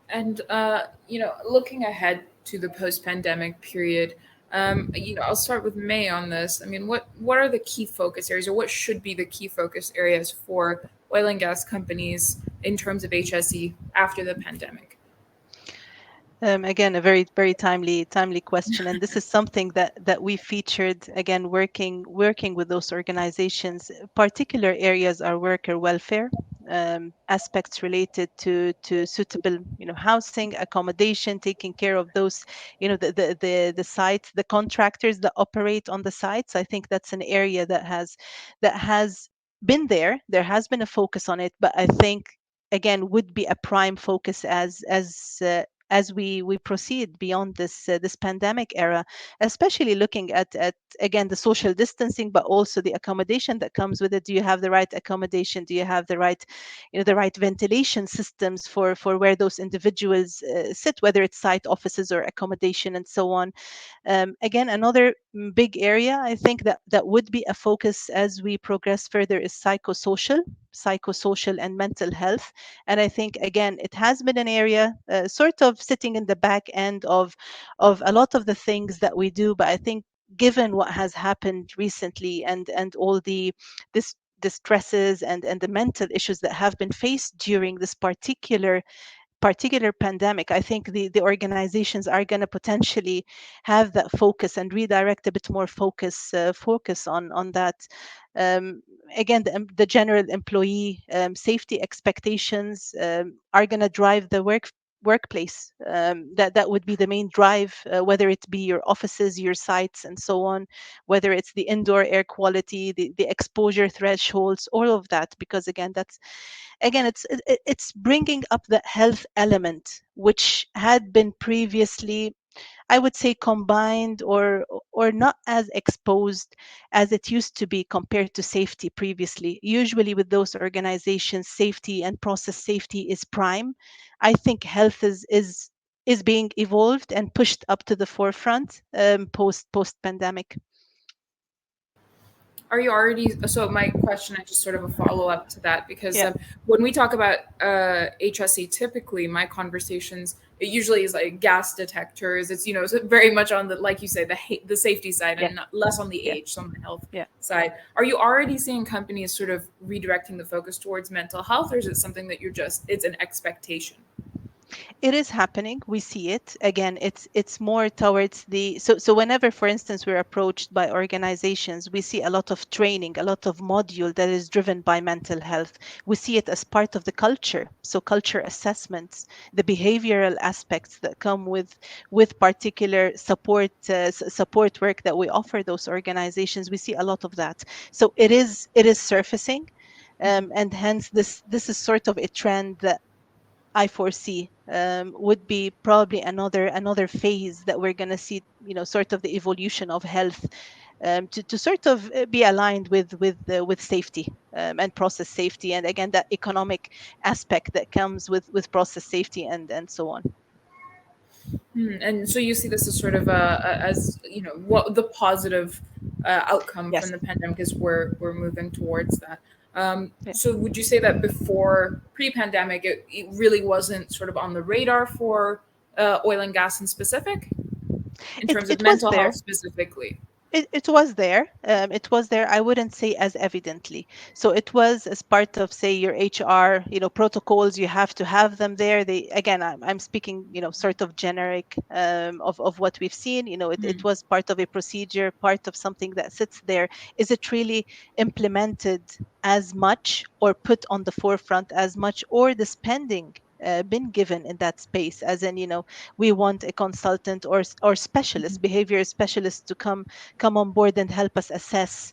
S1: And looking ahead to the post-pandemic period, I'll start with May on this. I mean, what are the key focus areas, or what should be the key focus areas for oil and gas companies in terms of HSE after the pandemic?
S5: Again, a very, very timely question, and this is something that we featured again, working with those organizations. Particular areas are worker welfare, aspects related to suitable, housing, accommodation, taking care of those, the sites, the contractors that operate on the sites. I think that's an area that has been there. There has been a focus on it, but I think again would be a prime focus as as we proceed beyond this pandemic era, especially looking at again the social distancing, but also the accommodation that comes with it. Do you have the right accommodation? Do you have the right, the right ventilation systems for where those individuals sit, whether it's site offices or accommodation and so on? Again, another big area I think that would be a focus as we progress further is psychosocial and mental health. And I think again it has been an area sort of sitting in the back end of a lot of the things that we do, but I think given what has happened recently and all this the stresses and the mental issues that have been faced during this particular pandemic, I think the organizations are going to potentially have that focus and redirect a bit more focus on that. Again, the general employee safety expectations are going to drive the workplace. That would be the main drive, whether it be your offices, your sites, and so on, whether it's the indoor air quality, the exposure thresholds, all of that, because again it's bringing up the health element, which had been previously, I would say, combined or not as exposed as it used to be compared to safety previously. Usually with those organizations, safety and process safety is prime. I think health is being evolved and pushed up to the forefront post pandemic.
S1: Are you already, so my question is just sort of a follow-up to that, because
S5: Yeah.
S1: When we talk about HSE, typically my conversations, it usually is like gas detectors. It's, so very much on the, like you say, the safety side, and less on the age, on the health side. Are you already seeing companies sort of redirecting the focus towards mental health, or is it something that it's an expectation?
S5: It is happening. We see it. Again, it's more towards so whenever, for instance, we're approached by organizations, we see a lot of training, a lot of module that is driven by mental health. We see it as part of the culture. So culture assessments, the behavioral aspects that come with particular support work that we offer those organizations. We see a lot of that. So it is surfacing. And hence this is sort of a trend that I foresee would be probably another phase that we're going to see, sort of the evolution of health to sort of be aligned with safety and process safety, and again that economic aspect that comes with process safety and so on.
S1: And so you see this as sort of as what the positive outcome
S5: Yes.
S1: from the pandemic is. We're moving towards that. So would you say that before pre-pandemic, it really wasn't sort of on the radar for oil and gas in specific, in terms of mental health specifically?
S5: It was there. It was there. I wouldn't say as evidently. So it was as part of, say, your HR, protocols. You have to have them there. I'm speaking, sort of generic of what we've seen. It was part of a procedure, part of something that sits there. Is it really implemented as much or put on the forefront as much, or the spending been given in that space, as in, we want a consultant or specialist, behavior specialist to come on board and help us assess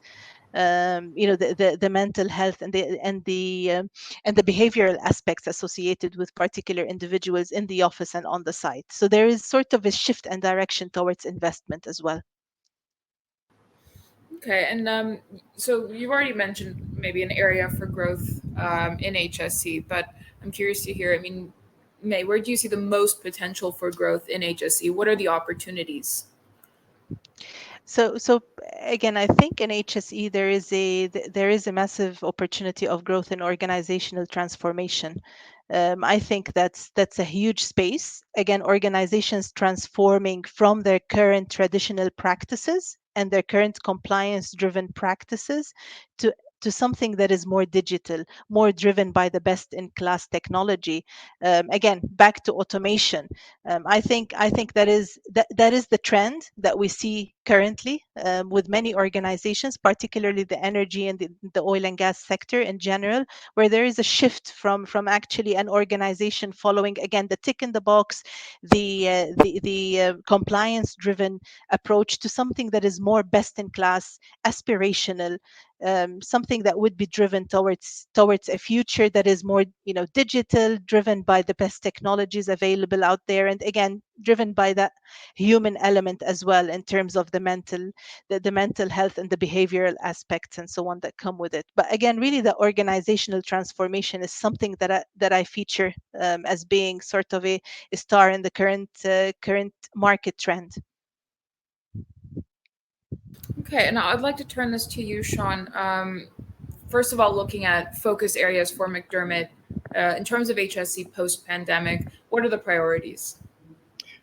S5: the mental health and the behavioral aspects associated with particular individuals in the office and on the site. So there is sort of a shift and direction towards investment as well.
S1: Okay, and so you've already mentioned maybe an area for growth in HSE, but I'm curious to hear, I mean, May, where do you see the most potential for growth in HSE? What are the opportunities?
S5: So again, I think in HSE there is a massive opportunity of growth in organizational transformation. I think that's a huge space. Again, organizations transforming from their current traditional practices and their current compliance-driven practices to something that is more digital, more driven by the best-in-class technology. Again, back to automation. I think that is the trend that we see currently with many organizations, particularly the energy and the oil and gas sector in general, where there is a shift from actually an organization following, again, the tick in the box, the compliance driven approach, to something that is more best in class, aspirational, something that would be driven towards a future that is more, digital, driven by the best technologies available out there, and again, driven by that human element as well, in terms of the mental health and the behavioral aspects and so on that come with it. But again, really, the organizational transformation is something that I feature as being sort of a star in the current market trend.
S1: Okay, and I'd like to turn this to you, Sean. First of all, looking at focus areas for McDermott in terms of HSE post-pandemic, what are the priorities?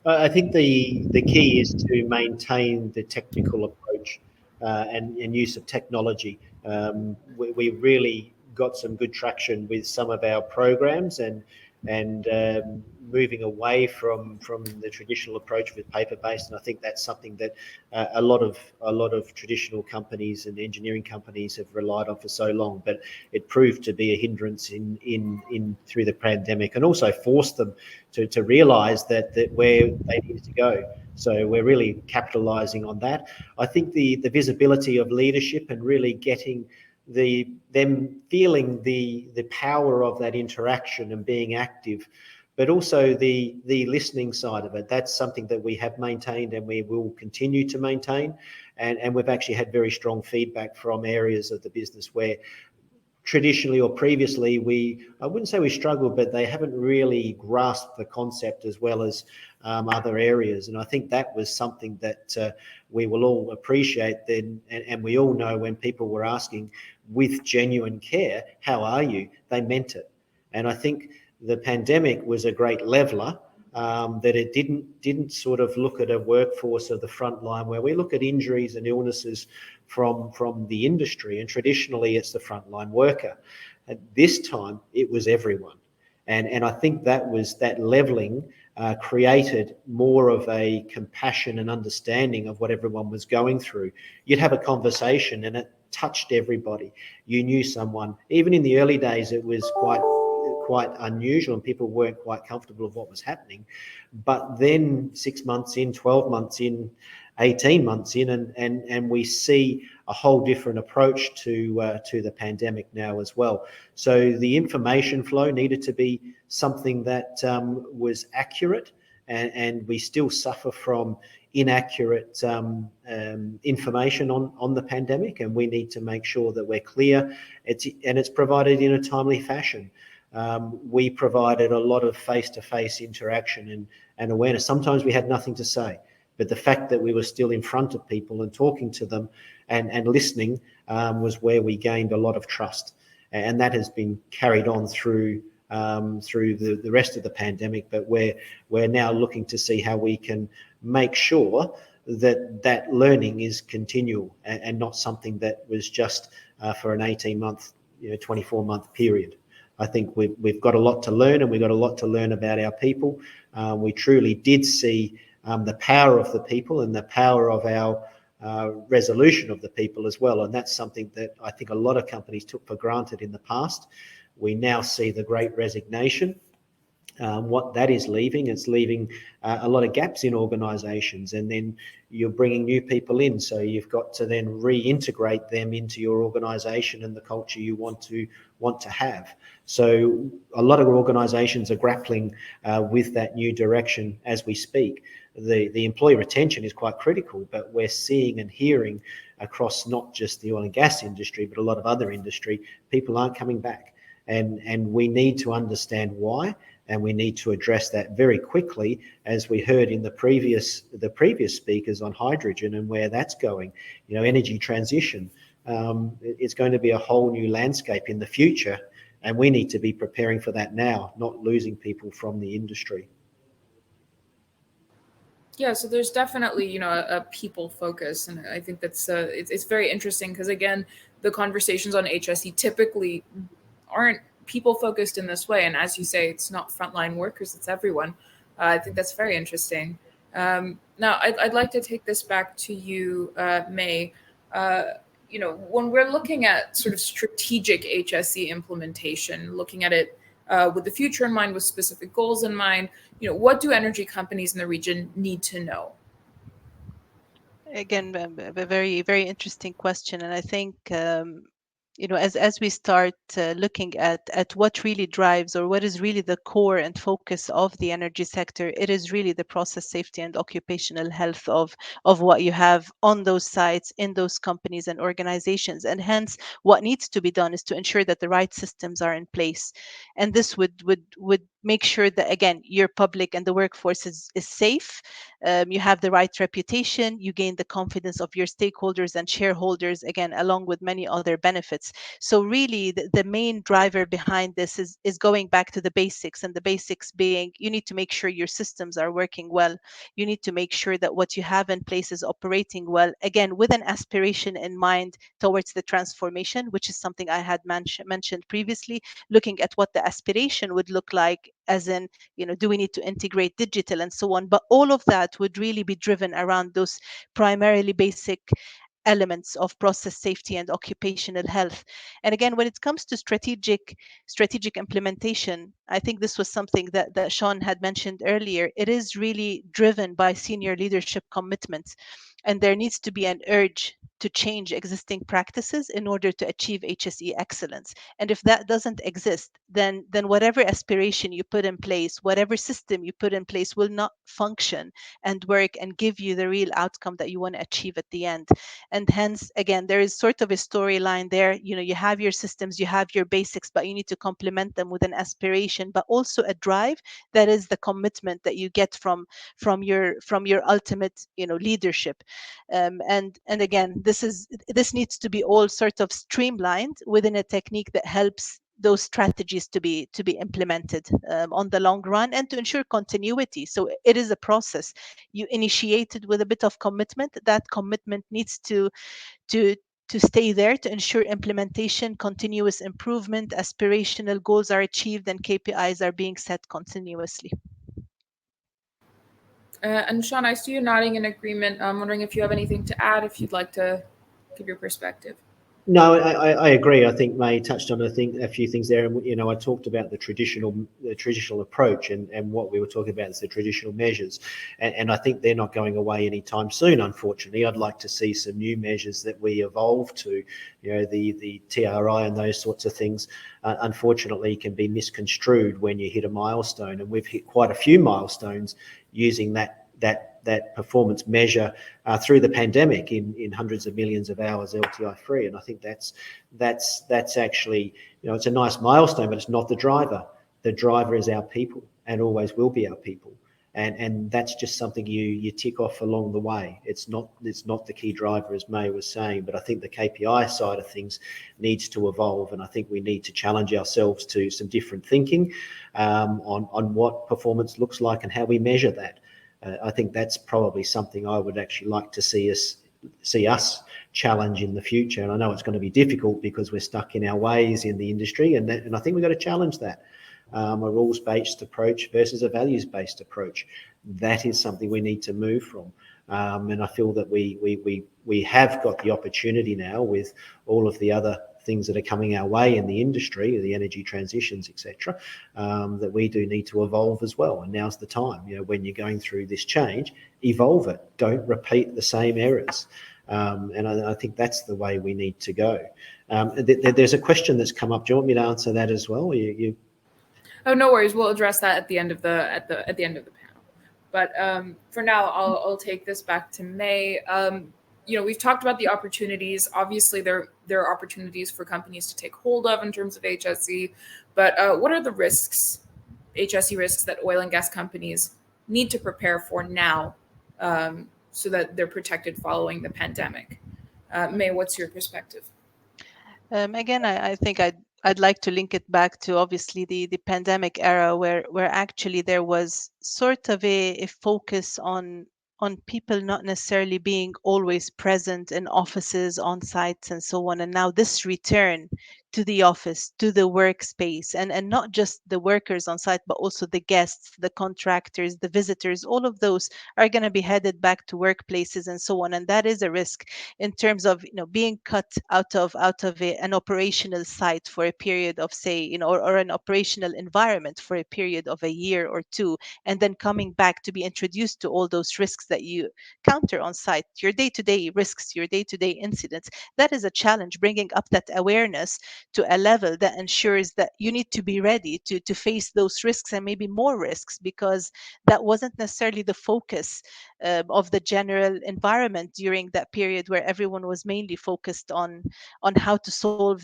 S6: I think the key is to maintain the technical approach and use of technology. We really got some good traction with some of our programs and moving away from the traditional approach with paper-based, and I think that's something that a lot of traditional companies and engineering companies have relied on for so long. But it proved to be a hindrance in through the pandemic, and also forced them to realise that where they needed to go. So we're really capitalising on that. I think the visibility of leadership and really getting them feeling the power of that interaction and being active, but also the listening side of it. That's something that we have maintained and we will continue to maintain. And we've actually had very strong feedback from areas of the business where traditionally or previously I wouldn't say we struggled, but they haven't really grasped the concept as well as other areas. And I think that was something that we will all appreciate then. And we all know when people were asking with genuine care, how are you? They meant it. And I think the pandemic was a great leveler, that it didn't sort of look at a workforce of the front line where we look at injuries and illnesses from the industry, and traditionally it's the frontline worker. At this time, it was everyone. And I think that leveling created more of a compassion and understanding of what everyone was going through. You'd have a conversation and it touched everybody. You knew someone. Even in the early days, it was quite unusual and people weren't quite comfortable with what was happening. But then 6 months in, 12 months in, 18 months in, and we see a whole different approach to the pandemic now as well. So the information flow needed to be something that was accurate, and we still suffer from inaccurate information on the pandemic, and we need to make sure that we're clear. It's provided in a timely fashion. We provided a lot of face-to-face interaction and awareness. Sometimes we had nothing to say, but the fact that we were still in front of people and talking to them and listening was where we gained a lot of trust. And that has been carried on through the rest of the pandemic. But we're now looking to see how we can make sure that learning is continual and not something that was just for an 18-month, 24-month period. I think we've got a lot to learn, and we've got a lot to learn about our people. We truly did see the power of the people and the power of our resolution of the people as well. And that's something that I think a lot of companies took for granted in the past. We now see the great resignation. What that is leaving, it's leaving a lot of gaps in organisations, and then you're bringing new people in, so you've got to then reintegrate them into your organisation and the culture you want to have. So a lot of organisations are grappling with that new direction as we speak. The employee retention is quite critical, but we're seeing and hearing across not just the oil and gas industry, but a lot of other industry, people aren't coming back, and we need to understand why. And we need to address that very quickly, as we heard in the previous speakers on hydrogen and where that's going. Energy transition. It's going to be a whole new landscape in the future, and we need to be preparing for that now, not losing people from the industry.
S1: Yeah, so there's definitely, a people focus, and I think that's it's very interesting because, again, the conversations on HSE typically aren't people focused in this way, and as you say, it's not frontline workers, it's everyone. I think that's very interesting. Now, I'd like to take this back to you, May. When we're looking at sort of strategic HSE implementation, looking at it with the future in mind, with specific goals in mind, what do energy companies in the region need to know?
S5: Again, a very, very interesting question. And I think, as we start looking at what really drives, or what is really the core and focus of the energy sector, it is really the process safety and occupational health of what you have on those sites, in those companies and organizations. And hence, what needs to be done is to ensure that the right systems are in place. And this would make sure that, again, your public and the workforce is safe. You have the right reputation, you gain the confidence of your stakeholders and shareholders, again, along with many other benefits. So really, the main driver behind this is going back to the basics, and the basics being, you need to make sure your systems are working well. You need to make sure that what you have in place is operating well, again, with an aspiration in mind towards the transformation, which is something I had mentioned previously, looking at what the aspiration would look like, as in, do we need to integrate digital and so on. But all of that would really be driven around those primarily basic elements of process safety and occupational health. And again, when it comes to strategic implementation, I think this was something that Sean had mentioned earlier. It is really driven by senior leadership commitments, and there needs to be an urge to change existing practices in order to achieve HSE excellence. And if that doesn't exist, then whatever aspiration you put in place, whatever system you put in place, will not function and work and give you the real outcome that you want to achieve at the end. And hence, again, there is sort of a storyline there. You have your systems, you have your basics, but you need to complement them with an aspiration, but also a drive that is the commitment that you get from your ultimate leadership. And again, this needs to be all sort of streamlined within a technique that helps those strategies to be implemented on the long run, and to ensure continuity. So it is a process. You initiated with a bit of commitment. That commitment needs to stay there to ensure implementation, continuous improvement, aspirational goals are achieved, and KPIs are being set continuously.
S1: And Sean, I see you nodding in agreement. I'm wondering if you have anything to add, if you'd like to give your perspective.
S6: No, I agree. I think May touched on a few things there, and I talked about the traditional approach, and what we were talking about is the traditional measures, and I think they're not going away anytime soon. Unfortunately, I'd like to see some new measures that we evolve to, the TRI and those sorts of things. Unfortunately, can be misconstrued when you hit a milestone, and we've hit quite a few milestones using that performance measure through the pandemic in hundreds of millions of hours LTI free. And I think that's actually, it's a nice milestone, but it's not the driver. The driver is our people, and always will be our people. And that's just something you tick off along the way. It's not the key driver, as May was saying, but I think the KPI side of things needs to evolve, and I think we need to challenge ourselves to some different thinking on what performance looks like and how we measure that. I think that's probably something I would actually like to see us challenge in the future. And I know it's going to be difficult because we're stuck in our ways in the industry, and I think we've got to challenge that. A rules-based approach versus a values-based approach. That is something we need to move from. And I feel that we have got the opportunity now, with all of the other things that are coming our way in the industry, the energy transitions, etc., that we do need to evolve as well. And now's the time. When you're going through this change, evolve it. Don't repeat the same errors. And I think that's the way we need to go. There's a question that's come up. Do you want me to answer that as well?
S1: Oh, no worries. We'll address that at the end of the panel. But for now, I'll take this back to May. We've talked about the opportunities. Obviously, there are opportunities for companies to take hold of in terms of HSE. But what are the risks, HSE risks, that oil and gas companies need to prepare for now, so that they're protected following the pandemic? May, what's your perspective?
S5: Again, I think I'd like to link it back to, obviously, the pandemic era, where actually there was sort of a focus on people not necessarily being always present in offices, on sites, and so on. And now this return to the office, to the workspace, and not just the workers on site, but also the guests, the contractors, the visitors. All of those are going to be headed back to workplaces and so on, and that is a risk in terms of being cut out of an operational site for a period of, say, or an operational environment for a period of a year or two, and then coming back to be introduced to all those risks that you counter on site, your day-to-day risks, your day-to-day incidents. That is a challenge, bringing up that awareness to a level that ensures that you need to be ready to face those risks and maybe more risks, because that wasn't necessarily the focus of the general environment during that period, where everyone was mainly focused on how to solve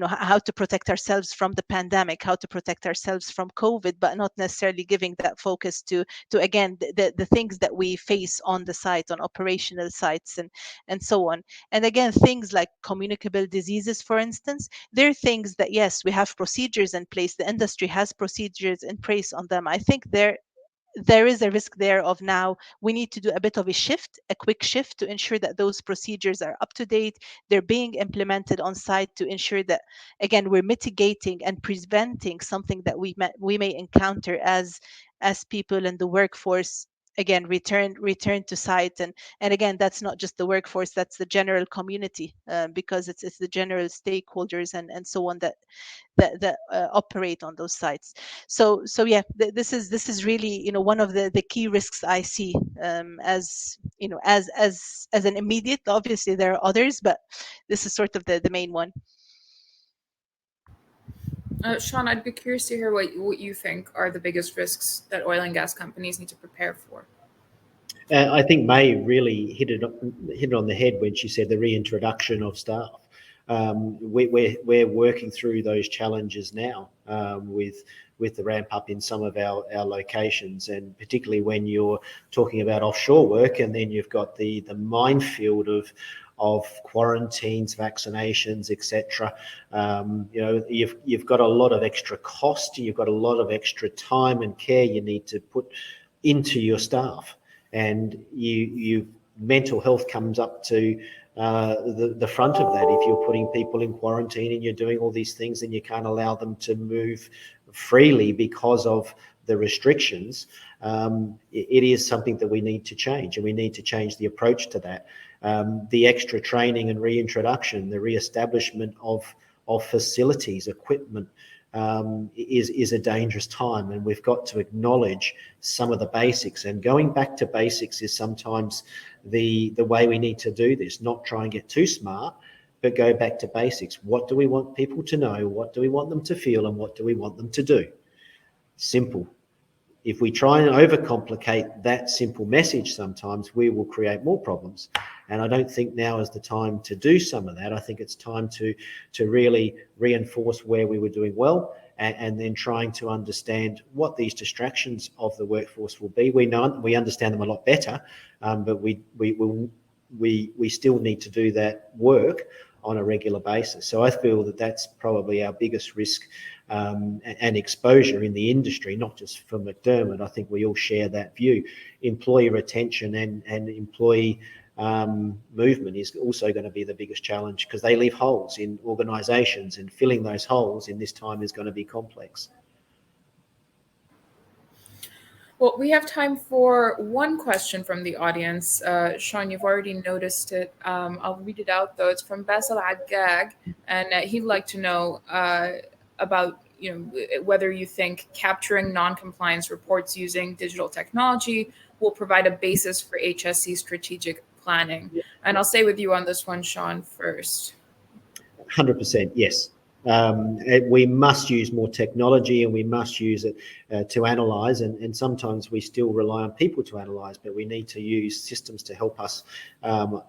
S5: how to protect ourselves from the pandemic, how to protect ourselves from COVID, but not necessarily giving that focus to again the things that we face on the site, on operational sites, and so on. And again, things like communicable diseases, for instance, they're things that, yes, we have procedures in place, the industry has procedures in place on them. I think there is a risk there of, now we need to do a bit of a quick shift to ensure that those procedures are up to date, they're being implemented on site, to ensure that, again, we're mitigating and preventing something that we may encounter as people in the workforce again return to site. And again, that's not just the workforce, that's the general community, because it's the general stakeholders and so on that operate on those sites. So yeah, this is really one of the key risks I see, as as an immediate. Obviously there are others, but this is sort of the main one.
S1: Sean, I'd be curious to hear what you think are the biggest risks that oil and gas companies need to prepare for.
S6: I think May really hit it on the head when she said the reintroduction of staff. We're working through those challenges now, with the ramp up in some of our locations, and particularly when you're talking about offshore work, and then you've got the minefield of quarantines, vaccinations, etc. You've got a lot of extra cost, you've got a lot of extra time and care you need to put into your staff, and mental health comes up to the front of that. If you're putting people in quarantine and you're doing all these things and you can't allow them to move freely because of the restrictions, it is something that we need to change, and we need to change the approach to that. The extra training and reintroduction, the re-establishment of facilities, equipment, is a dangerous time, and we've got to acknowledge some of the basics. And going back to basics is sometimes the way we need to do this, not try and get too smart, but go back to basics. What do we want people to know? What do we want them to feel? And what do we want them to do? Simple. If we try and overcomplicate that simple message, sometimes we will create more problems. And I don't think now is the time to do some of that. I think it's time to really reinforce where we were doing well, and then trying to understand what these distractions of the workforce will be. We understand them a lot better, but we still need to do that work on a regular basis. So I feel that that's probably our biggest risk and exposure in the industry, not just for McDermott. I think we all share that view. Employee retention and employee movement is also going to be the biggest challenge, because they leave holes in organisations, and filling those holes in this time is going to be complex.
S1: Well, we have time for one question from the audience. Sean, you've already noticed it. I'll read it out, though. It's from Basil Agag, and he'd like to know about whether you think capturing non-compliance reports using digital technology will provide a basis for HSE strategic planning. And I'll stay with you on this one, Sean, first.
S6: 100%, yes. We must use more technology, and we must use it to analyse, and sometimes we still rely on people to analyse, but we need to use systems to help us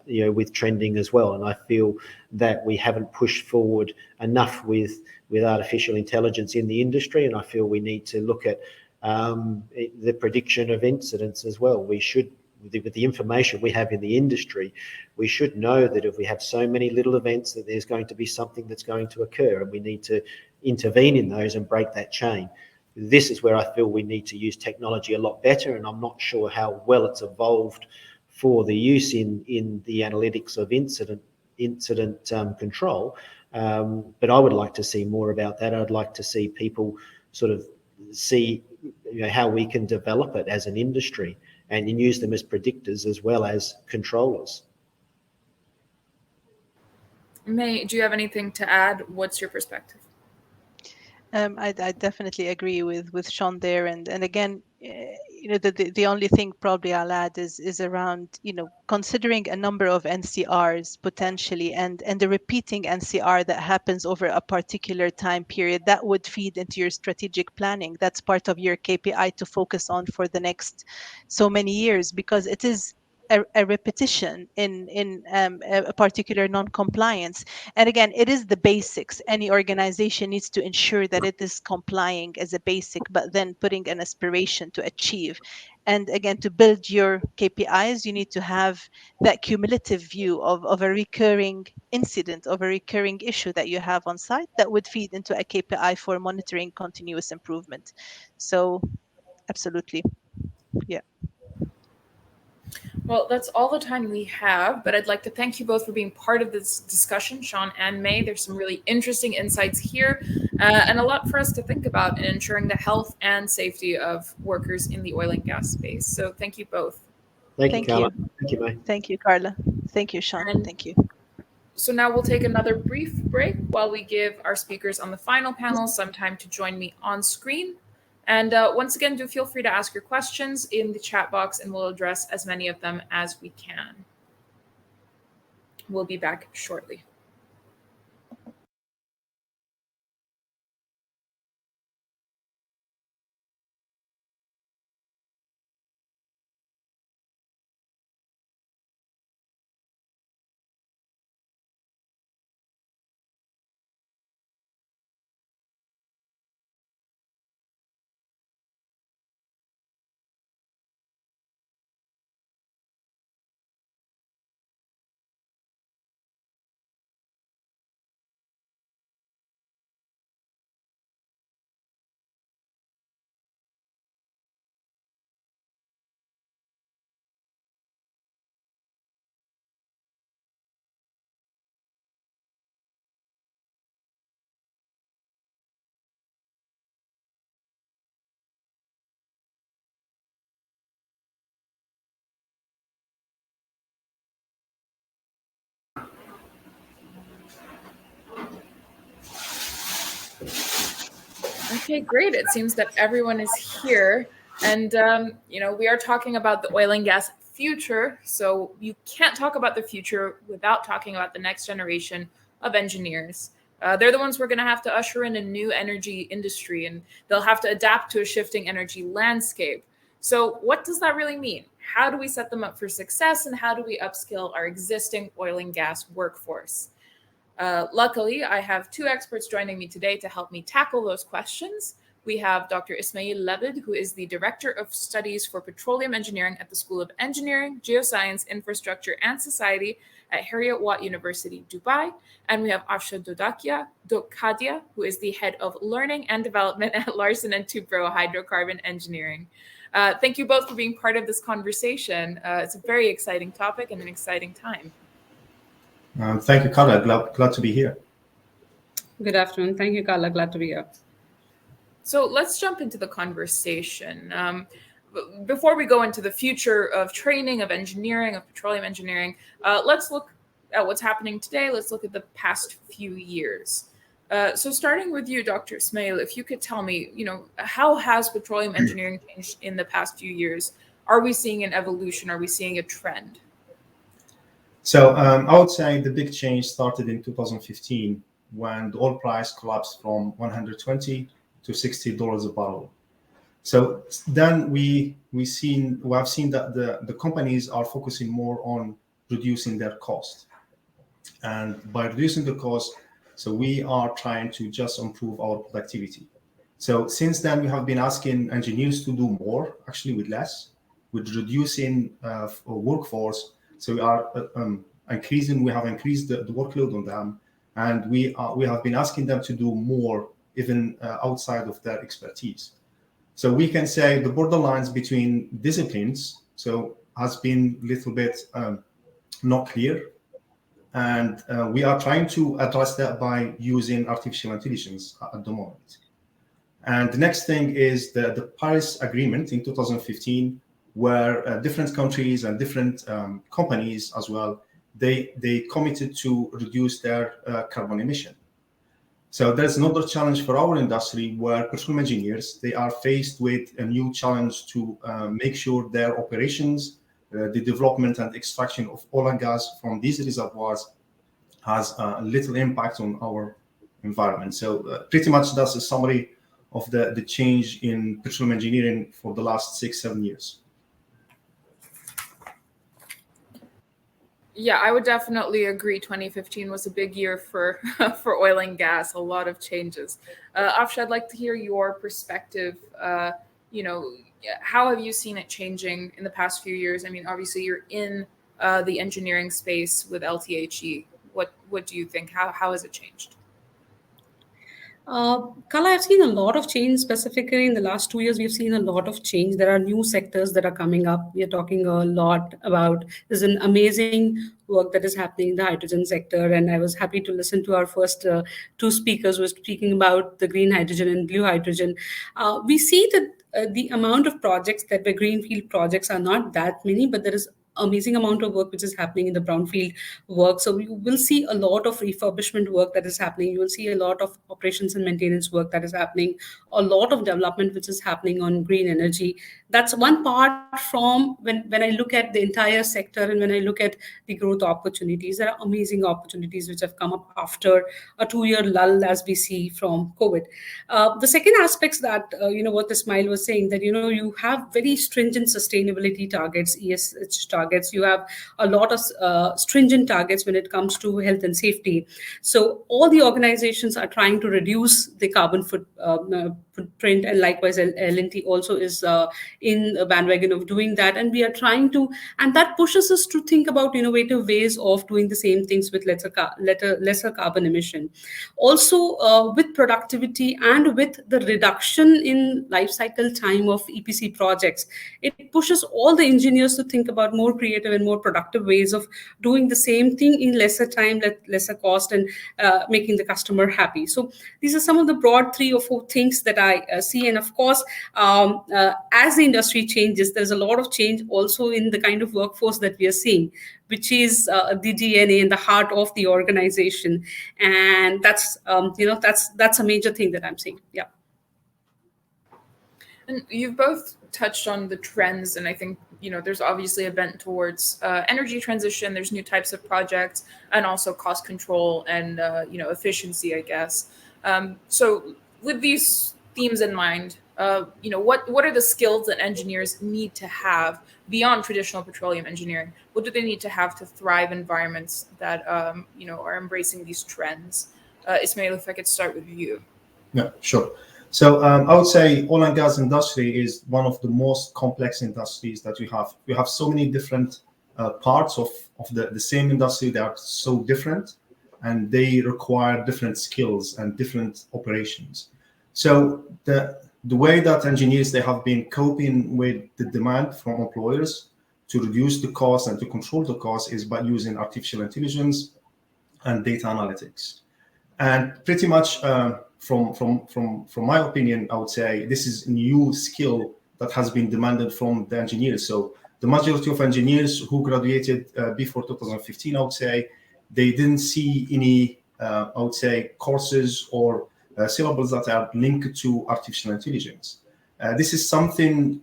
S6: with trending as well. And I feel that we haven't pushed forward enough with artificial intelligence in the industry, and I feel we need to look at the prediction of incidents as well. We should, with the information we have in the industry, we should know that if we have so many little events, that there's going to be something that's going to occur, and we need to intervene in those and break that chain. This is where I feel we need to use technology a lot better, and I'm not sure how well it's evolved for the use in the analytics of incident control, But I would like to see more about that. I'd like to see people sort of see how we can develop it as an industry and use them as predictors as well as controllers.
S1: May, do you have anything to add? What's your perspective?
S5: I definitely agree with Sean there, and again, the only thing probably I'll add is around considering a number of NCRs potentially, and the repeating NCR that happens over a particular time period that would feed into your strategic planning. That's part of your KPI to focus on for the next so many years, because it is a repetition in a particular non-compliance. And again, it is the basics. Any organization needs to ensure that it is complying as a basic, but then putting an aspiration to achieve. And again, to build your KPIs, you need to have that cumulative view of a recurring incident, of a recurring issue that you have on site that would feed into a KPI for monitoring continuous improvement. So absolutely. Yeah.
S1: Well, that's all the time we have, but I'd like to thank you both for being part of this discussion, Sean and May. There's some really interesting insights here and a lot for us to think about in ensuring the health and safety of workers in the oil and gas space. So thank you both.
S6: Thank
S5: Thank
S6: you, Carla.
S5: you.
S6: Thank you, May.
S5: Thank you, Carla. Thank you, Sean.
S1: And
S5: thank you.
S1: So now we'll take another brief break while we give our speakers on the final panel some time to join me on screen. And once again, do feel free to ask your questions in the chat box, and we'll address as many of them as we can. We'll be back shortly. Okay, great. It seems that everyone is here. And, we are talking about the oil and gas future. So you can't talk about the future without talking about the next generation of engineers. They're the ones who are going to have to usher in a new energy industry, and they'll have to adapt to a shifting energy landscape. So what does that really mean? How do we set them up for success, and how do we upskill our existing oil and gas workforce? Luckily, I have two experts joining me today to help me tackle those questions. We have Dr. Ismail Labid, who is the Director of Studies for Petroleum Engineering at the School of Engineering, Geoscience, Infrastructure, and Society at Heriot-Watt University, Dubai. And we have Afsha Dokadia, who is the Head of Learning and Development at Larsen & Toubro Hydrocarbon Engineering. Thank you both for being part of this conversation. It's a very exciting topic and an exciting time.
S7: Thank you, Carla. Glad to be here.
S8: Good afternoon. Thank you, Carla. Glad to be here.
S1: So let's jump into the conversation. Before we go into the future of training, of engineering, of petroleum engineering, let's look at what's happening today. Let's look at the past few years. So starting with you, Dr. Ismail, if you could tell me, how has petroleum engineering changed in the past few years? Are we seeing an evolution? Are we seeing a trend?
S7: So I would say the big change started in 2015 when the oil price collapsed from $120 to $60 a barrel. So then we have seen that the companies are focusing more on reducing their cost. And by reducing the cost, so we are trying to just improve our productivity. So since then, we have been asking engineers to do more, actually with less, with reducing workforce. So we are we have increased the workload on them, and we have been asking them to do more, even outside of their expertise. So we can say the borderlines between disciplines has been a little bit not clear, And we are trying to address that by using artificial intelligence at the moment. And the next thing is the Paris Agreement in 2015, where different countries and different companies as well, they committed to reduce their carbon emission. So there's another challenge for our industry where petroleum engineers, they are faced with a new challenge to make sure their operations, the development and extraction of oil and gas from these reservoirs has little impact on our environment. So pretty much that's a summary of the change in petroleum engineering for the last 6-7 years.
S1: Yeah, I would definitely agree. 2015 was a big year for for oil and gas. A lot of changes. Afsha, I'd like to hear your perspective. How have you seen it changing in the past few years? I mean, obviously you're in the engineering space with LTHE. What do you think? How has it changed?
S8: Kala, I've seen a lot of change. Specifically in the last 2 years, we've seen a lot of change. There are new sectors that are coming up. We are talking a lot about, there's an amazing work that is happening in the hydrogen sector. And I was happy to listen to our first two speakers who were speaking about the green hydrogen and blue hydrogen. We see that the amount of projects that were greenfield projects are not that many, but there is amazing amount of work which is happening in the brownfield work. So you will see a lot of refurbishment work that is happening. You will see a lot of operations and maintenance work that is happening, a lot of development which is happening on green energy. That's one part from when I look at the entire sector and when I look at the growth opportunities, there are amazing opportunities which have come up after a 2-year lull as we see from COVID. The second aspects that, what Ismail was saying, that, you have very stringent sustainability targets, ESG targets. You have a lot of stringent targets when it comes to health and safety. So all the organizations are trying to reduce the carbon footprint, and likewise L&T also is in a bandwagon of doing that. And we are trying to, and that pushes us to think about innovative ways of doing the same things with lesser carbon emission. Also with productivity and with the reduction in life cycle time of EPC projects, it pushes all the engineers to think about more creative and more productive ways of doing the same thing in lesser time, lesser cost, and making the customer happy. So these are some of the broad 3 or 4 things that I see. And of course, as the industry changes, there's a lot of change also in the kind of workforce that we are seeing, which is the DNA and the heart of the organization. And that's a major thing that I'm seeing. Yeah.
S1: And you've both touched on the trends, and I think there's obviously a bent towards energy transition. There's new types of projects, and also cost control and efficiency, I guess. So with these themes in mind, what are the skills that engineers need to have beyond traditional petroleum engineering? What do they need to have to thrive in environments that are embracing these trends? Ismail, if I could start with you.
S7: Yeah, sure. So I would say oil and gas industry is one of the most complex industries that we have. We have so many different parts of the same industry that are so different, and they require different skills and different operations. So the way that engineers, they have been coping with the demand from employers to reduce the cost and to control the cost is by using artificial intelligence and data analytics. And pretty much from my opinion, I would say this is a new skill that has been demanded from the engineers. So the majority of engineers who graduated before 2015, I would say, they didn't see any, courses or syllables that are linked to artificial intelligence. This is something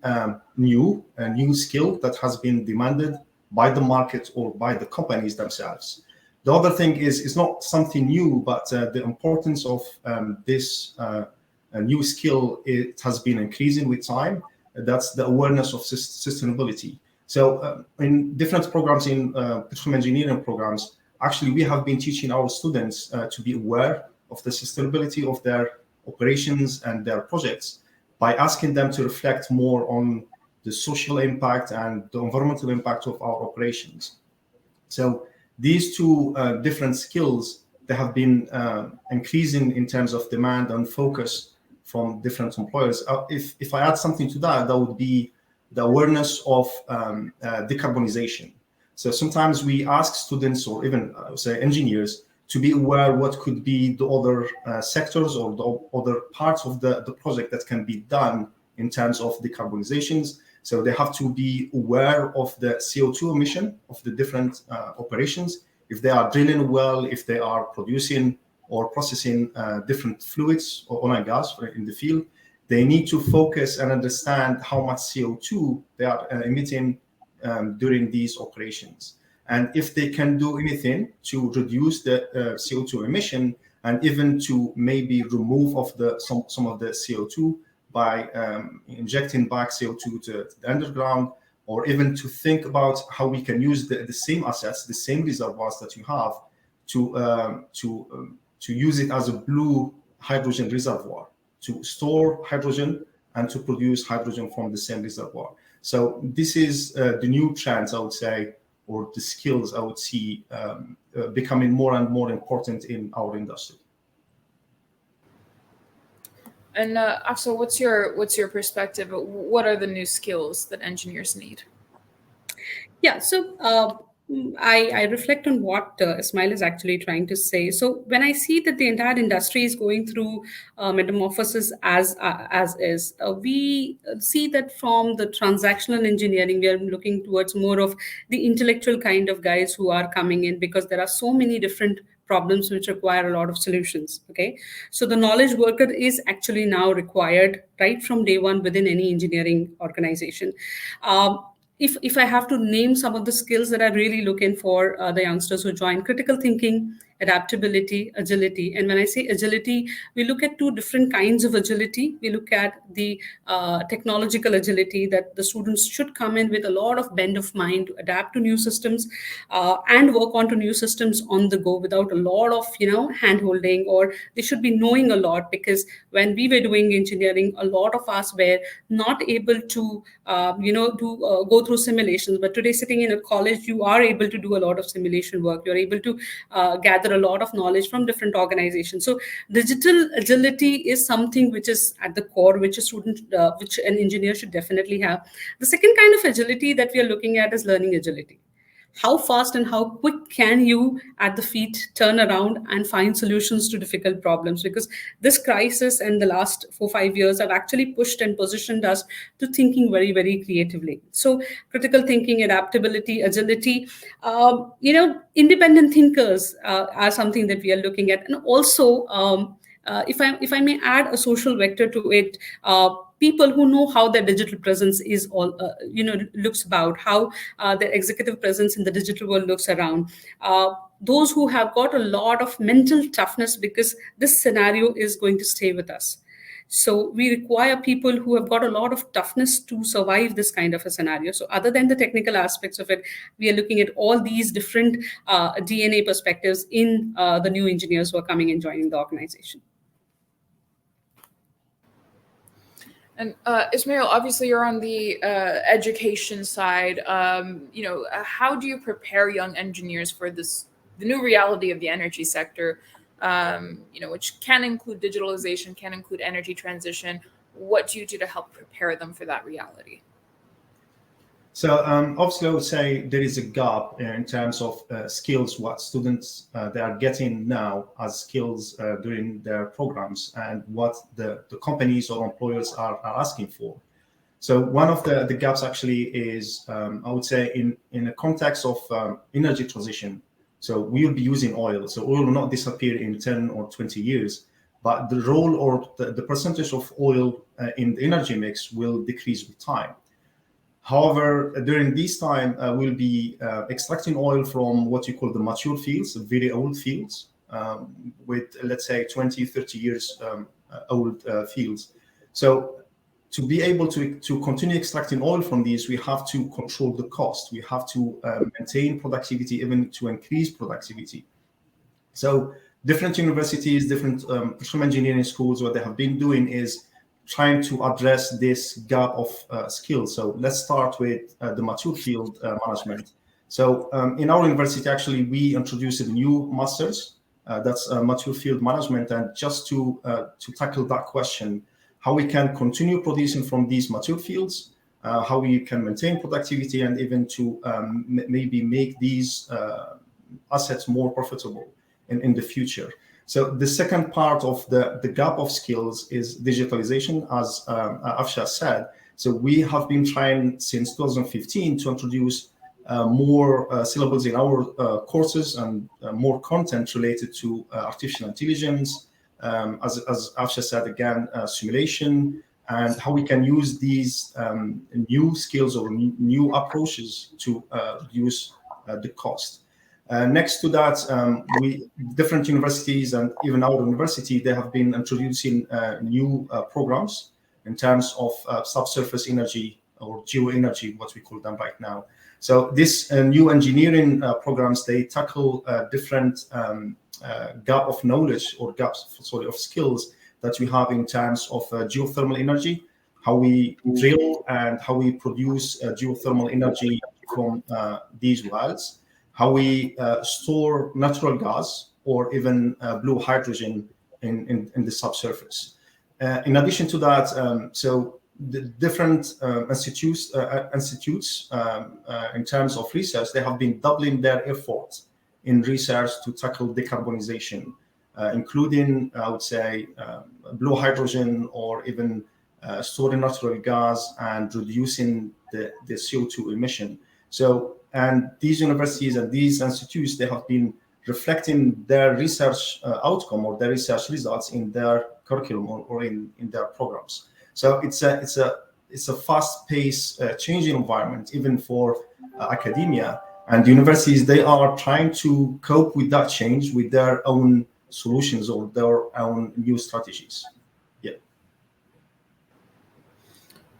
S7: new, a new skill that has been demanded by the market or by the companies themselves. The other thing is, it's not something new, but the importance of this new skill, it has been increasing with time. That's the awareness of sustainability. So in different programs, in petroleum engineering programs, actually we have been teaching our students to be aware of the sustainability of their operations and their projects by asking them to reflect more on the social impact and the environmental impact of our operations. So these two different skills, they have been increasing in terms of demand and focus from different employers. If I add something to that, that would be the awareness of decarbonization. So sometimes we ask students or even say engineers to be aware what could be the other sectors or the other parts of the project that can be done in terms of decarbonizations. So they have to be aware of the CO2 emission of the different operations. If they are drilling a well, if they are producing or processing different fluids or oil and gas in the field, they need to focus and understand how much CO2 they are emitting during these operations. And if they can do anything to reduce the CO2 emission and even to maybe remove of some of the CO2 by injecting back CO2 to the underground, or even to think about how we can use the same assets, the same reservoirs that you have to use it as a blue hydrogen reservoir, to store hydrogen and to produce hydrogen from the same reservoir. So this is the new trends, I would say, or the skills I would see becoming more and more important in our industry.
S1: And Afzal, what's your perspective? What are the new skills that engineers need?
S8: Yeah, so I reflect on what Ismail is actually trying to say. So when I see that the entire industry is going through metamorphosis as is, we see that from the transactional engineering, we are looking towards more of the intellectual kind of guys who are coming in, because there are so many different problems which require a lot of solutions. Okay, so the knowledge worker is actually now required right from day one within any engineering organization. If I have to name some of the skills that I really look in for the youngsters who join: critical thinking, adaptability, agility. And when I say agility, we look at two different kinds of agility. We look at the technological agility, that the students should come in with a lot of bend of mind to adapt to new systems and work onto new systems on the go without a lot of hand holding, or they should be knowing a lot, because when we were doing engineering, a lot of us were not able to go through simulations. But today, sitting in a college, you are able to do a lot of simulation work. You're able to gather a lot of knowledge from different organizations. So digital agility is something which is at the core, which a student, which an engineer should definitely have. The second kind of agility that we are looking at is learning agility. How fast and how quick can you at the feet turn around and find solutions to difficult problems? Because this crisis and the last 4-5 years have actually pushed and positioned us to thinking very, very creatively. So critical thinking, adaptability, agility, independent thinkers are something that we are looking at. And also, if I may add a social vector to it, people who know how their digital presence is looks about, how their executive presence in the digital world looks around. Those who have got a lot of mental toughness, because this scenario is going to stay with us. So we require people who have got a lot of toughness to survive this kind of a scenario. So other than the technical aspects of it, we are looking at all these different DNA perspectives in the new engineers who are coming and joining the organization.
S1: And Ismail, obviously you're on the education side. How do you prepare young engineers for the new reality of the energy sector, which can include digitalization, can include energy transition? What do you do to help prepare them for that reality?
S7: So obviously, I would say there is a gap in terms of skills, what students they are getting now as skills during their programs, and what the companies or employers are asking for. So one of the gaps actually is, I would say, in a context of energy transition. So we will be using oil. So oil will not disappear in 10 or 20 years, but the role or the percentage of oil in the energy mix will decrease with time. However, during this time, we'll be extracting oil from what you call the mature fields, very old fields, with, let's say, 20, 30 years old fields. So to be able to continue extracting oil from these, we have to control the cost. We have to maintain productivity, even to increase productivity. So different universities, different petroleum engineering schools, what they have been doing is trying to address this gap of skills. So let's start with the mature field management. So in our university, actually, we introduced a new master's, that's mature field management. And just to tackle that question, how we can continue producing from these mature fields how we can maintain productivity, and even to maybe make these assets more profitable in the future. So the second part of the gap of skills is digitalization, as Afsha said. So we have been trying since 2015 to introduce more syllables in our courses and more content related to artificial intelligence, as Afsha said again, simulation, and how we can use these new skills or new approaches to reduce the cost. Next to that, different universities and even our university, they have been introducing new programs in terms of subsurface energy or geoenergy, what we call them right now. So these new engineering programs, they tackle different gap of knowledge or gaps, of skills that we have in terms of geothermal energy, how we drill and how we produce geothermal energy from these wells, how we store natural gas or even blue hydrogen in the subsurface. In addition to that, so the different institutes in terms of research, they have been doubling their efforts in research to tackle decarbonization, including, I would say, blue hydrogen or even storing natural gas and reducing the CO2 emission. So, and these universities and these institutes, they have been reflecting their research outcome or their research results in their curriculum or in their programs. So it's a fast-paced changing environment, even for academia. And universities, they are trying to cope with that change with their own solutions or their own new strategies.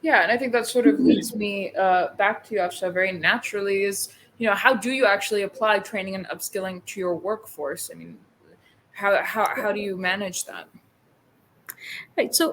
S1: Yeah, and I think that sort of leads me back to you, Afsha, very naturally is, how do you actually apply training and upskilling to your workforce? I mean, how do you manage that?
S8: Right. So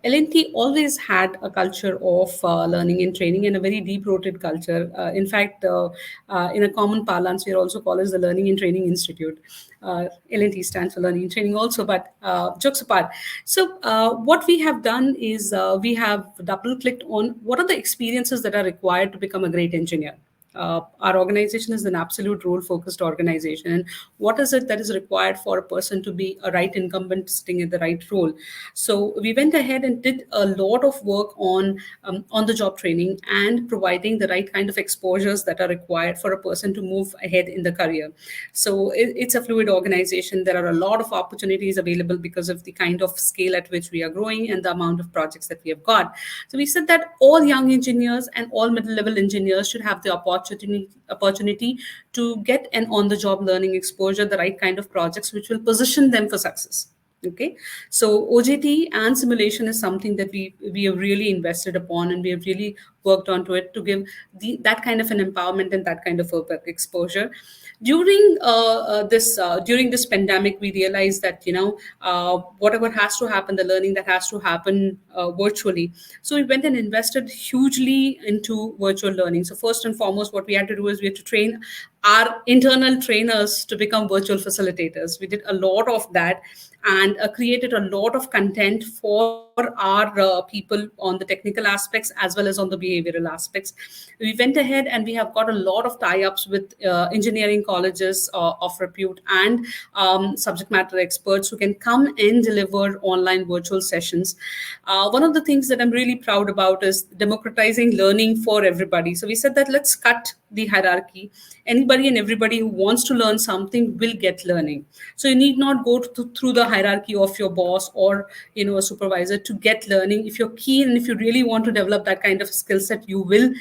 S8: L&T always had a culture of learning and training, and a very deep-rooted culture. In fact, in a common parlance, we are also called as the Learning and Training Institute. L&T stands for Learning and Training also, but jokes apart. So what we have done is we have double-clicked on what are the experiences that are required to become a great engineer. Our organization is an absolute role-focused organization. And what is it that is required for a person to be a right incumbent sitting in the right role? So we went ahead and did a lot of work on the job training and providing the right kind of exposures that are required for a person to move ahead in the career. So it's a fluid organization. There are a lot of opportunities available because of the kind of scale at which we are growing and the amount of projects that we have got. So we said that all young engineers and all middle-level engineers should have the opportunity to get an on-the-job learning exposure, the right kind of projects which will position them for success. Okay, so OJT and simulation is something that we have really invested upon, and we have really worked onto it to give that kind of an empowerment and that kind of exposure. During this pandemic, we realized that whatever has to happen, the learning that has to happen virtually. So we went and invested hugely into virtual learning. So first and foremost, what we had to do is we had to train our internal trainers to become virtual facilitators. We did a lot of that and created a lot of content for our people on the technical aspects as well as on the behavioral aspects. We went ahead and we have got a lot of tie-ups with engineering colleges of repute and subject matter experts who can come and deliver online virtual sessions. One of the things that I'm really proud about is democratizing learning for everybody. So we said that let's cut the hierarchy. Anybody and everybody who wants to learn something will get learning. So you need not go through the hierarchy of your boss or a supervisor to get learning. If you're keen and if you really want to develop that kind of skill set, you will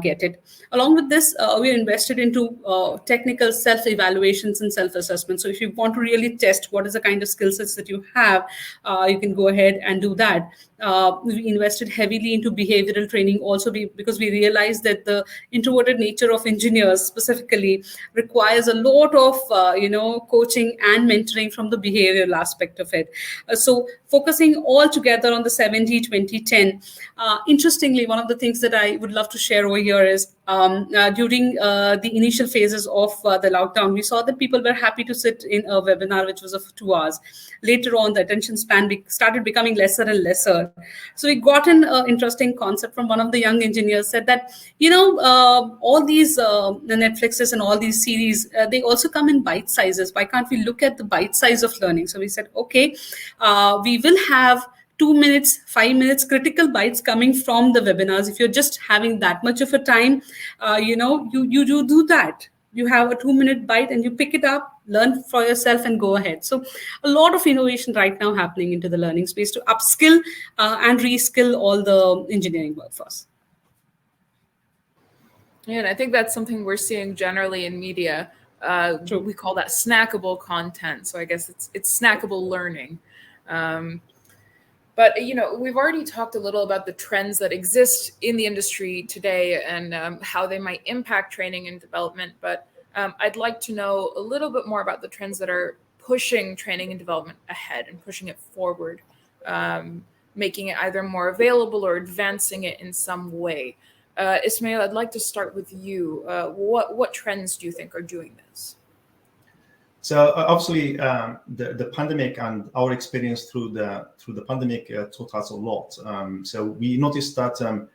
S8: get it. Along with this, we are invested into technical self-evaluations and self-assessment. So if you want to really test what is the kind of skill sets that you have, you can go ahead and do that. We invested heavily into behavioral training also because we realized that the introverted nature of engineers specifically requires a lot of coaching and mentoring from the behavioral aspect of it. So focusing all together on the 70-20-10. Interestingly, one of the things that I would love to share over here is during the initial phases of the lockdown, we saw that people were happy to sit in a webinar which was of 2 hours. Later on, the attention span started becoming lesser and lesser. So we got an interesting concept from one of the young engineers, said that, all these Netflixes and all these series, they also come in bite sizes. Why can't we look at the bite size of learning? So we said, okay, we will have 2 minutes, 5 minutes, critical bites coming from the webinars. If you're just having that much of a time, you do that. You have a 2-minute bite and you pick it up, learn for yourself and go ahead. So a lot of innovation right now happening into the learning space to upskill and reskill all the engineering workforce.
S1: Yeah, and I think that's something we're seeing generally in media. We call that snackable content. So I guess it's snackable learning. But, we've already talked a little about the trends that exist in the industry today and how they might impact training and development. But I'd like to know a little bit more about the trends that are pushing training and development ahead and pushing it forward, making it either more available or advancing it in some way. Ismail, I'd like to start with you. What trends do you think are doing this?
S7: So obviously, the pandemic and our experience through the pandemic taught us a lot. So we noticed that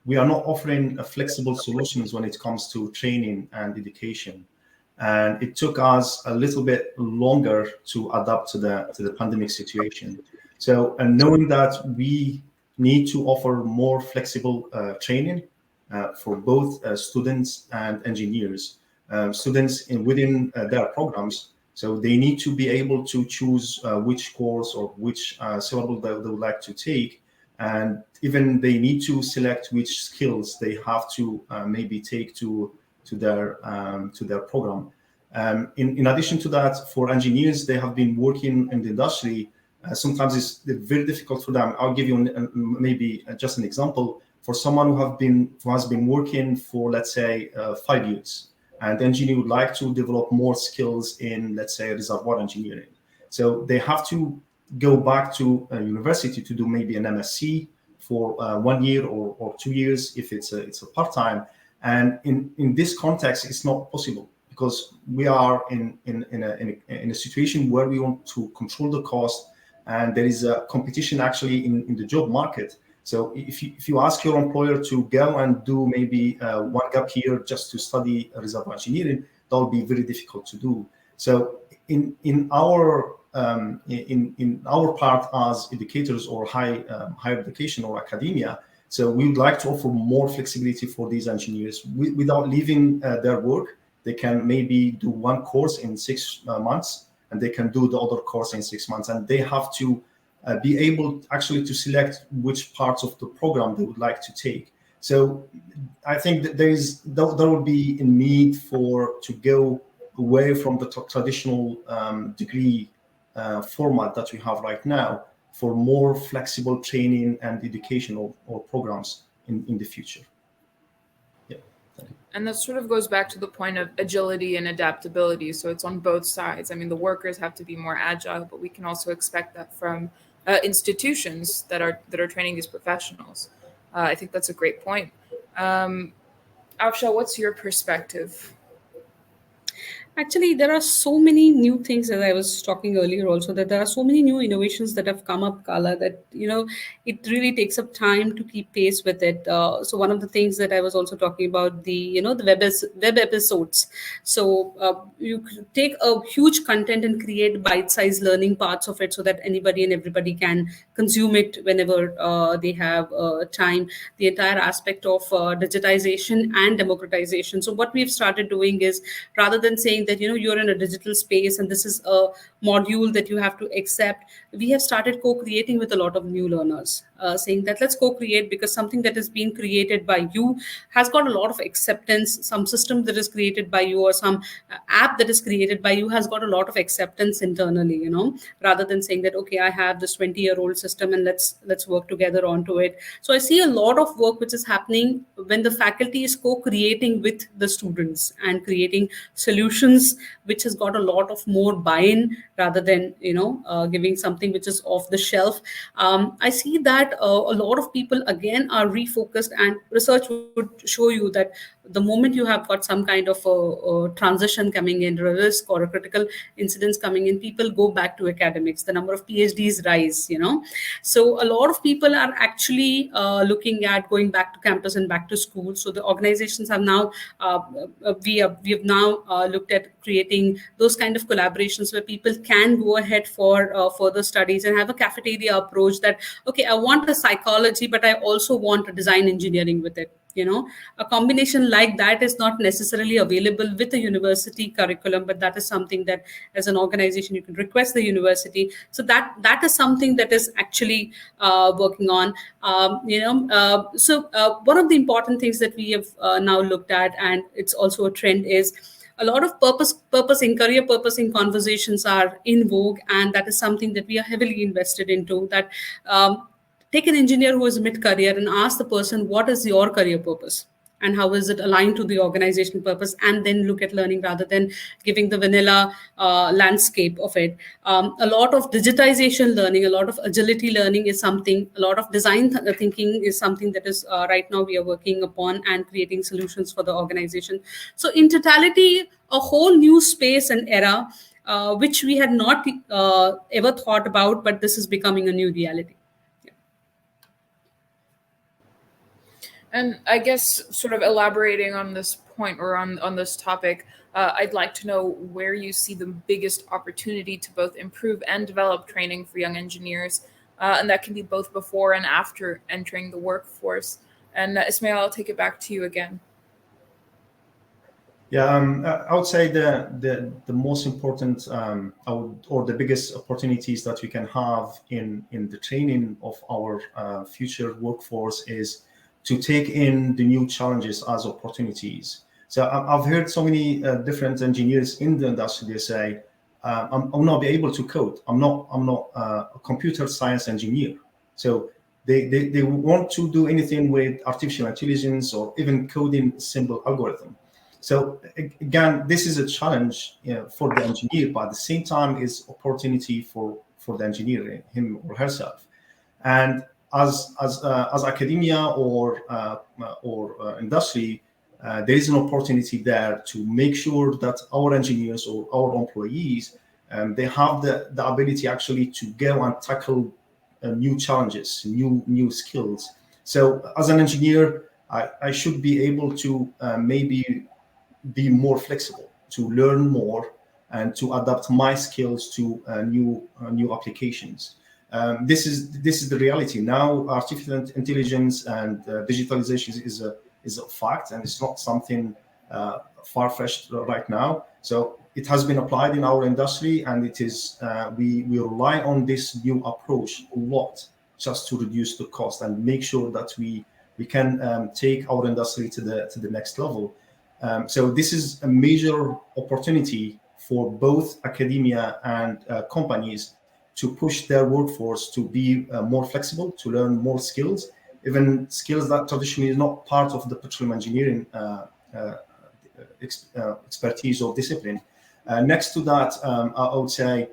S7: we are not offering flexible solutions when it comes to training and education, and it took us a little bit longer to adapt to the pandemic situation. So, and knowing that we need to offer more flexible training for both students and engineers, students within their programs. So they need to be able to choose which course or which syllable they would like to take, and even they need to select which skills they have to maybe take to their program. In addition to that, for engineers, they have been working in the industry. Sometimes it's very difficult for them. I'll give you maybe just an example. For someone who has been working for, let's say, 5 years. And the engineer would like to develop more skills in, let's say, reservoir engineering. So they have to go back to a university to do maybe an MSc for 1 year or 2 years if it's a part-time. And in this context, it's not possible because we are in a situation where we want to control the cost, and there is a competition actually in the job market. So if you ask your employer to go and do maybe 1 gap year just to study reservoir engineering, that will be very difficult to do. So in our part as educators or higher education or academia, so we would like to offer more flexibility for these engineers without leaving their work. They can maybe do 1 course in 6 months, and they can do the other course in 6 months, and they have to be able actually to select which parts of the program they would like to take. So I think that there will be a need to go away from the traditional degree format that we have right now for more flexible training and educational or programs in the future. Yeah.
S1: And that sort of goes back to the point of agility and adaptability. So it's on both sides. I mean, the workers have to be more agile, but we can also expect that from institutions that are training these professionals. I think that's a great point. Afsha, what's your perspective?
S8: Actually, there are so many new things, as I was talking earlier also, that there are so many new innovations that have come up, Kala, that, it really takes up time to keep pace with it. So one of the things that I was also talking about, the web episodes. So you take a huge content and create bite-sized learning parts of it so that anybody and everybody can consume it whenever they have time. The entire aspect of digitization and democratization. So what we've started doing is, rather than saying that you're in a digital space and this is a module that you have to accept, we have started co-creating with a lot of new learners, saying that let's co-create, because something that is being created by you has got a lot of acceptance. Some system that is created by you or some app that is created by you has got a lot of acceptance internally, rather than saying that, okay, I have this 20-year-old system and let's work together onto it. So I see a lot of work which is happening when the faculty is co-creating with the students and creating solutions solutions which has got a lot of more buy-in rather than giving something which is off the shelf. I see that a lot of people again are refocused, and research would show you that the moment you have got some kind of a transition coming in, a risk or a critical incidents coming in, people go back to academics. The number of PhDs rise, So a lot of people are actually looking at going back to campus and back to school. So the organizations have now, we have now looked at creating those kind of collaborations where people can go ahead for further studies and have a cafeteria approach that, okay, I want a psychology, but I also want a design engineering with it. A combination like that is not necessarily available with a university curriculum, but that is something that as an organization you can request the university. So that is something that is actually working on. So one of the important things that we have now looked at, and it's also a trend, is a lot of career purposing conversations are in vogue, and that is something that we are heavily invested into. That take an engineer who is mid-career and ask the person, what is your career purpose? And how is it aligned to the organizational purpose? And then look at learning rather than giving the vanilla landscape of it. A lot of digitization learning, a lot of agility learning is something, a lot of design thinking is something that is right now we are working upon and creating solutions for the organization. So in totality, a whole new space and era, which we had not ever thought about, but this is becoming a new reality.
S1: And I guess sort of elaborating on this point or on this topic, I'd like to know where you see the biggest opportunity to both improve and develop training for young engineers. And that can be both before and after entering the workforce. And Ismail, I'll take it back to you again.
S7: Yeah, I would say the most important or the biggest opportunities that we can have in the training of our future workforce is to take in the new challenges as opportunities. So I've heard so many different engineers in the industry. They say, "I'm not be able to code. I'm not a computer science engineer." So they want to do anything with artificial intelligence or even coding simple algorithm. So again, this is a challenge for the engineer, but at the same time, is opportunity for the engineer, him or herself. And as academia or industry, there is an opportunity there to make sure that our engineers or our employees, they have the ability actually to go and tackle new challenges, new skills. So as an engineer, I should be able to maybe be more flexible, to learn more, and to adapt my skills to new applications. This is the reality now. Artificial intelligence and digitalization is a fact, and it's not something far-fetched right now. So it has been applied in our industry, and it is we rely on this new approach a lot just to reduce the cost and make sure that we can take our industry to the next level. So this is a major opportunity for both academia and companies to push their workforce to be more flexible, to learn more skills, even skills that traditionally is not part of the petroleum engineering expertise or discipline. Next to that, I would say,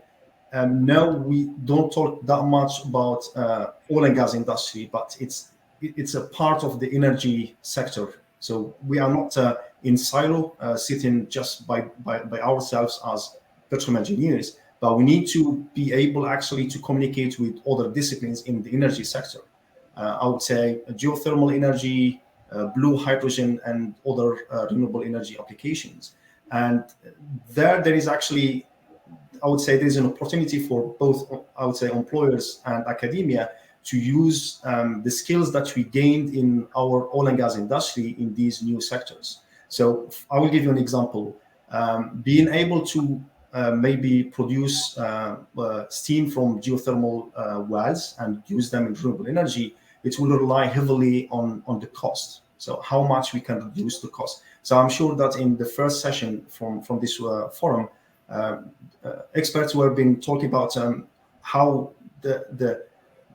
S7: no, we don't talk that much about oil and gas industry, but it's a part of the energy sector. So we are not in silo, sitting just by ourselves as petroleum engineers, but we need to be able actually to communicate with other disciplines in the energy sector. I would say geothermal energy, blue hydrogen, and other renewable energy applications. And there is actually, I would say, there's an opportunity for both, I would say, employers and academia to use the skills that we gained in our oil and gas industry in these new sectors. So I will give you an example. Being able to maybe produce steam from geothermal wells and use them in renewable energy, it will rely heavily on the cost. So how much we can reduce the cost. So I'm sure that in the first session from this forum, experts who have been talking about how the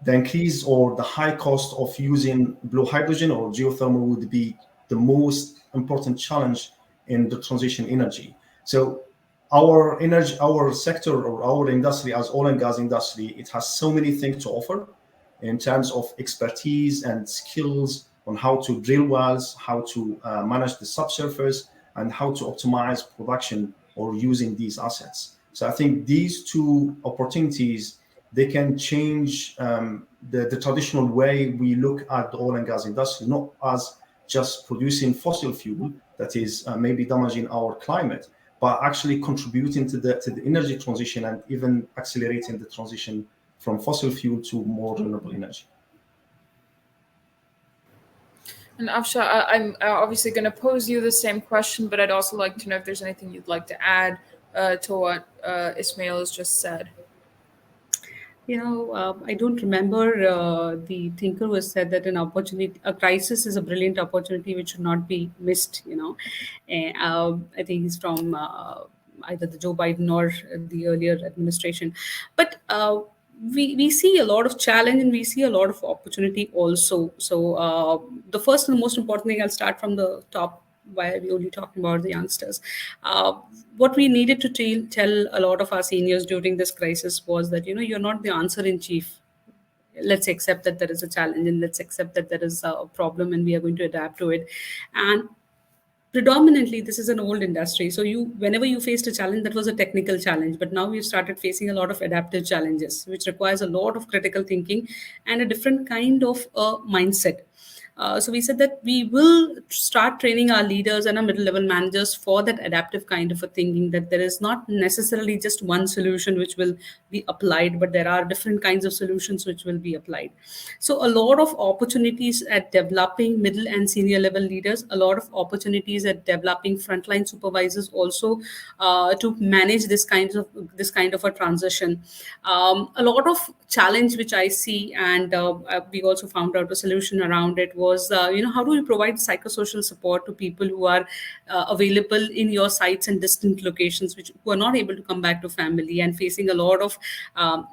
S7: increase or the high cost of using blue hydrogen or geothermal would be the most important challenge in the transition energy. So our energy, our sector, or our industry as oil and gas industry, it has so many things to offer in terms of expertise and skills on how to drill wells, how to manage the subsurface, and how to optimize production or using these assets. So I think these two opportunities, they can change the traditional way we look at the oil and gas industry, not as just producing fossil fuel that is maybe damaging our climate, but actually contributing to the energy transition and even accelerating the transition from fossil fuel to more renewable energy.
S1: And Afsha, I'm obviously going to pose you the same question, but I'd also like to know if there's anything you'd like to add to what Ismail has just said.
S8: I don't remember the thinker who said that a crisis is a brilliant opportunity which should not be missed. And, I think he's from either the Joe Biden or the earlier administration. But we see a lot of challenge and we see a lot of opportunity also. So the first and the most important thing, I'll start from the top. Why are we only talking about the youngsters? What we needed to tell a lot of our seniors during this crisis was that, you're not the answer in chief. Let's accept that there is a challenge and let's accept that there is a problem and we are going to adapt to it. And predominantly, this is an old industry. So whenever you faced a challenge, that was a technical challenge. But now we've started facing a lot of adaptive challenges, which requires a lot of critical thinking and a different kind of mindset. So we said that we will start training our leaders and our middle-level managers for that adaptive kind of a thinking, that there is not necessarily just one solution which will be applied, but there are different kinds of solutions which will be applied. So a lot of opportunities at developing middle and senior level leaders, a lot of opportunities at developing frontline supervisors also to manage this kind of a transition. A lot of challenge which I see, and we also found out a solution around it, was how do we provide psychosocial support to people who are available in your sites and distant locations, who are not able to come back to family and facing a lot of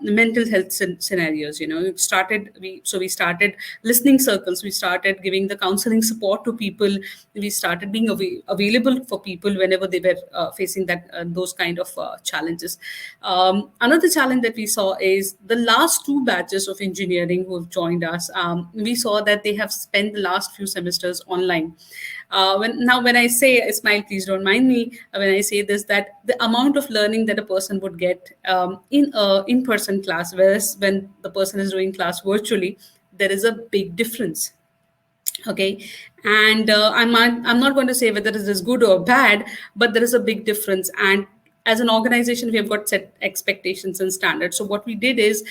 S8: mental health scenarios. We started listening circles, we started giving the counseling support to people, we started being available for people whenever they were facing those kind of challenges. Another challenge that we saw is the last 2 batches of engineering who have joined us. We saw that they have spent the last few semesters online. When I say, Ismail, please don't mind me when I say this, that the amount of learning that a person would get in an in-person class, whereas when the person is doing class virtually, there is a big difference. Okay, and I'm not going to say whether it is good or bad, but there is a big difference. And as an organization, we have got set expectations and standards. So what we did is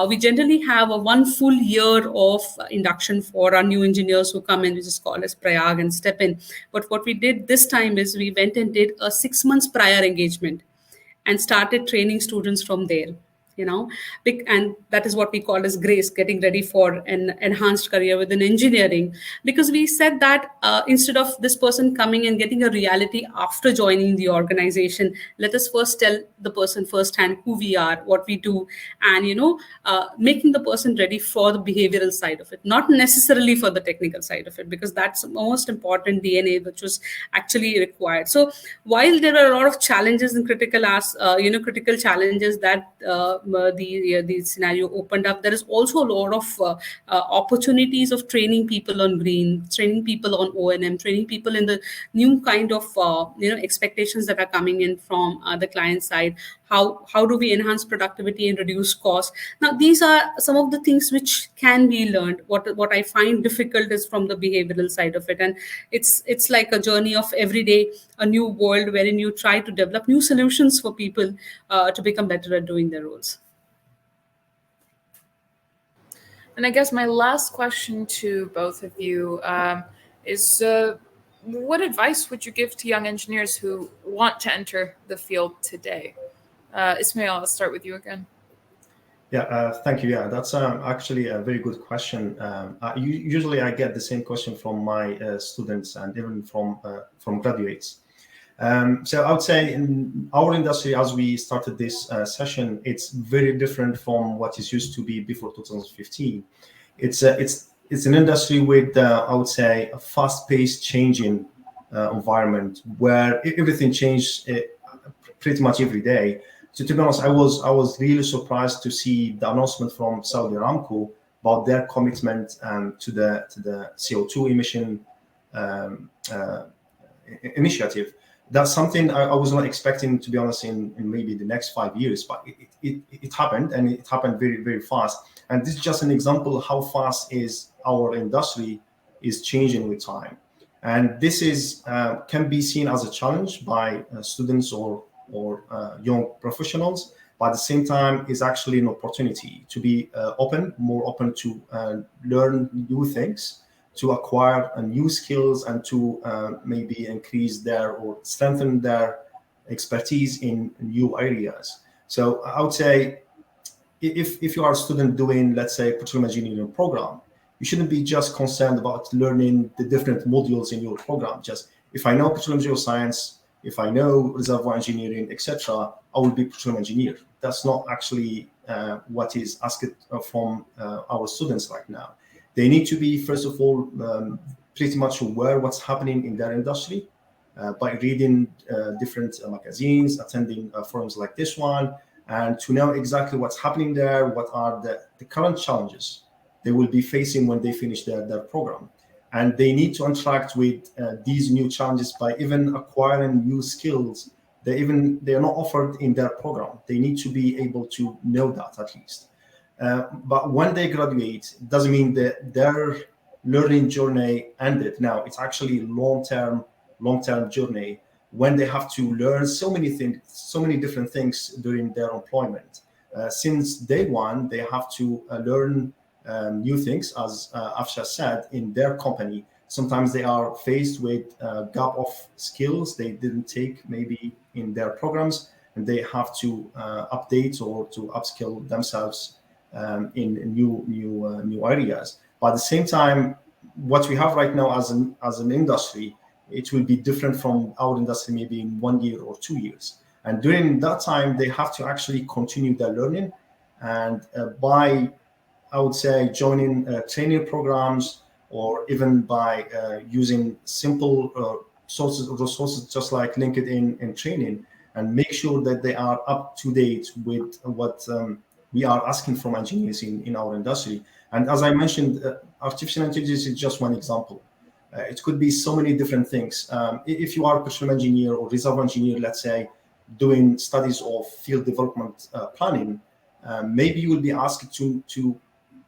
S8: we generally have a 1 full year of induction for our new engineers who come in, which is called as Prayag and Step In. But what we did this time is we went and did a 6 months prior engagement and started training students from there. And that is what we call as GRACE, getting ready for an enhanced career within engineering. Because we said that instead of this person coming and getting a reality after joining the organization, let us first tell the person firsthand who we are, what we do, and making the person ready for the behavioral side of it, not necessarily for the technical side of it, because that's the most important DNA which was actually required. So while there are a lot of challenges and critical challenges that the scenario opened up, there is also a lot of opportunities of training people on green, training people on O&M, training people in the new kind of expectations that are coming in from the client side. How do we enhance productivity and reduce costs? Now, these are some of the things which can be learned. What I find difficult is from the behavioral side of it, and it's like a journey of every day, a new world wherein you try to develop new solutions for people to become better at doing their roles.
S1: And I guess my last question to both of you is, what advice would you give to young engineers who want to enter the field today? Ismail, I'll start with you again.
S7: Yeah, thank you. Yeah, that's actually a very good question. Usually I get the same question from my students and even from graduates. So I would say in our industry, as we started this session, it's very different from what is used to be before 2015. It's an industry with, I would say, a fast-paced changing environment where everything changes pretty much every day. So to be honest, I was really surprised to see the announcement from Saudi Aramco about their commitment to the CO2 emission initiative. That's something I was not expecting, to be honest, in maybe the next 5 years, but it happened, and it happened very, very fast. And this is just an example of how fast is our industry is changing with time. And this is can be seen as a challenge by students or young professionals, but at the same time is actually an opportunity to be more open to learn new things, to acquire new skills, and to maybe increase or strengthen their expertise in new areas. So I would say if you are a student doing, let's say, petroleum engineering program, you shouldn't be just concerned about learning the different modules in your program. Just if I know petroleum geoscience, if I know reservoir engineering, etc., I will be a petroleum engineer. That's not actually what is asked from our students right now. They need to be, first of all, pretty much aware what's happening in their industry by reading different magazines, attending forums like this one, and to know exactly what's happening there, what are the current challenges they will be facing when they finish their program. And they need to interact with these new challenges by even acquiring new skills they are not offered in their program. They need to be able to know that at least. But when they graduate, it doesn't mean that their learning journey ended. Now it's actually long-term journey when they have to learn so many things, so many different things during their employment. Since day one, they have to learn new things, as Afsha said, in their company. Sometimes they are faced with a gap of skills they didn't take maybe in their programs, and they have to update or to upskill themselves in new areas. But at the same time, what we have right now as an industry, it will be different from our industry maybe in 1 year or 2 years. And during that time, they have to actually continue their learning, and by, I would say, joining training programs, or even by using simple resources just like LinkedIn and training, and make sure that they are up to date with what we are asking from engineers in our industry. And as I mentioned, artificial intelligence is just one example. It could be so many different things. If you are a petroleum engineer or reservoir engineer, let's say, doing studies of field development planning, maybe you will be asked to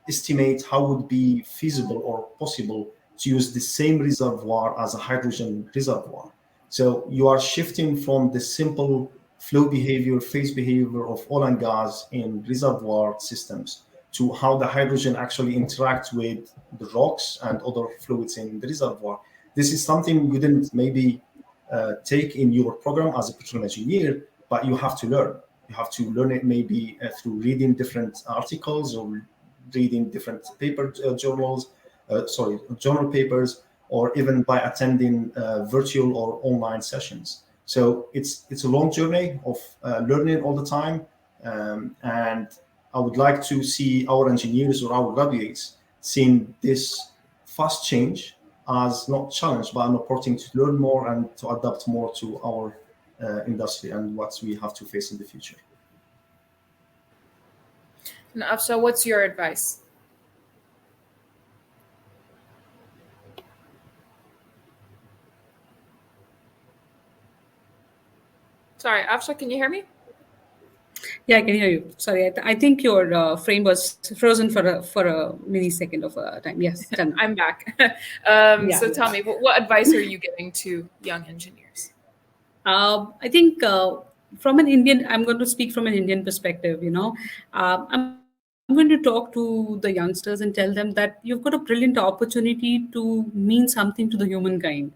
S7: estimate how would be feasible or possible to use the same reservoir as a hydrogen reservoir. So you are shifting from the simple flow behavior, phase behavior of oil and gas in reservoir systems to how the hydrogen actually interacts with the rocks and other fluids in the reservoir. This is something you didn't maybe take in your program as a petroleum engineer, but you have to learn. You have to learn it maybe through reading different articles or reading different journal papers, or even by attending virtual or online sessions. So it's a long journey of learning all the time, and I would like to see our engineers or our graduates seeing this fast change as not challenge, but an opportunity to learn more and to adapt more to our industry and what we have to face in the future.
S1: And Afsha, what's your advice? Sorry, Afsha, can you hear me?
S8: Yeah, I can hear you. Sorry, I think your frame was frozen for a millisecond of time. Yes,
S1: I'm back.
S8: Yeah.
S1: So tell me, what advice are you giving to young engineers?
S8: I think I'm going to speak from an Indian perspective. I'm going to talk to the youngsters and tell them that you've got a brilliant opportunity to mean something to the humankind.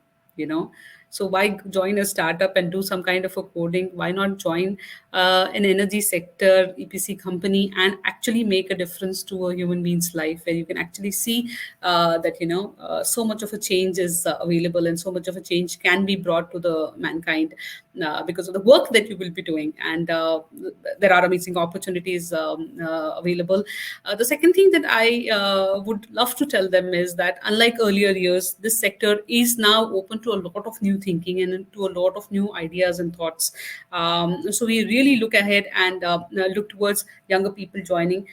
S8: So why join a startup and do some kind of a coding? Why not join an energy sector EPC company and actually make a difference to a human being's life, where you can actually see that so much of a change is available, and so much of a change can be brought to the mankind because of the work that you will be doing. And there are amazing opportunities available. The second thing that I would love to tell them is that, unlike earlier years, this sector is now open to a lot of new thinking and into a lot of new ideas and thoughts. So we really look ahead and look towards younger people joining.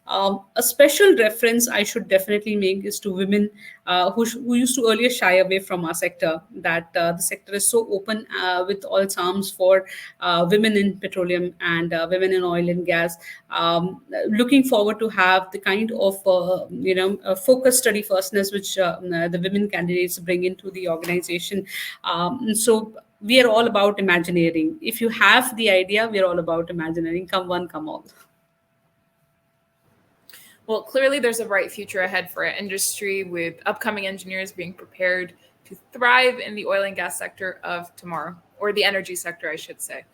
S8: A special reference I should definitely make is to women who used to earlier shy away from our sector, that the sector is so open with all its arms for women in petroleum and women in oil and gas. Looking forward to have the kind of focus study firstness which the women candidates bring into the organization. So we are all about imagineering. If you have the idea, we are all about imagineering. Come one, come all.
S1: Well, clearly there's a bright future ahead for our industry, with upcoming engineers being prepared to thrive in the oil and gas sector of tomorrow, or the energy sector, I should say.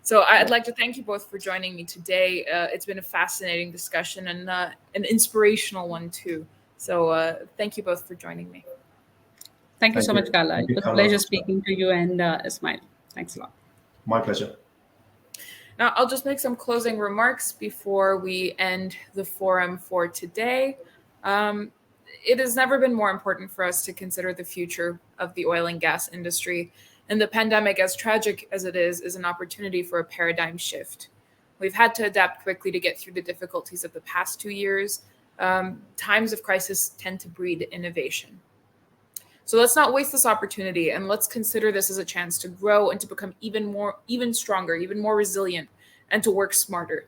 S1: So I'd like to thank you both for joining me today. It's been a fascinating discussion and an inspirational one too. So thank you both for joining me.
S8: Thank you so much, Carla.
S7: Thank
S8: It
S7: you,
S8: was a
S7: Carla.
S8: pleasure speaking to you and Ismail. Thanks a lot.
S7: My pleasure.
S1: Now, I'll just make some closing remarks before we end the forum for today. It has never been more important for us to consider the future of the oil and gas industry. And the pandemic, as tragic as it is an opportunity for a paradigm shift. We've had to adapt quickly to get through the difficulties of the past 2 years. Times of crisis tend to breed innovation. So let's not waste this opportunity, and let's consider this as a chance to grow and to become even stronger, even more resilient, and to work smarter.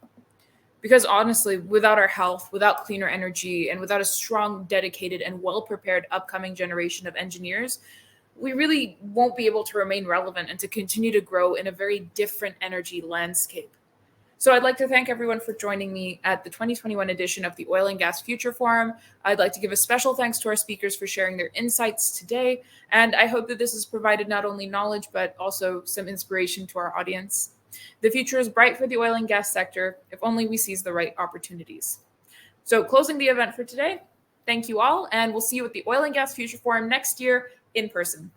S1: Because honestly, without our health, without cleaner energy, and without a strong, dedicated, and well-prepared upcoming generation of engineers, we really won't be able to remain relevant and to continue to grow in a very different energy landscape. So I'd like to thank everyone for joining me at the 2021 edition of the Oil and Gas Future Forum. I'd like to give a special thanks to our speakers for sharing their insights today. And I hope that this has provided not only knowledge, but also some inspiration to our audience. The future is bright for the oil and gas sector if only we seize the right opportunities. So closing the event for today, thank you all, and we'll see you at the Oil and Gas Future Forum next year in person.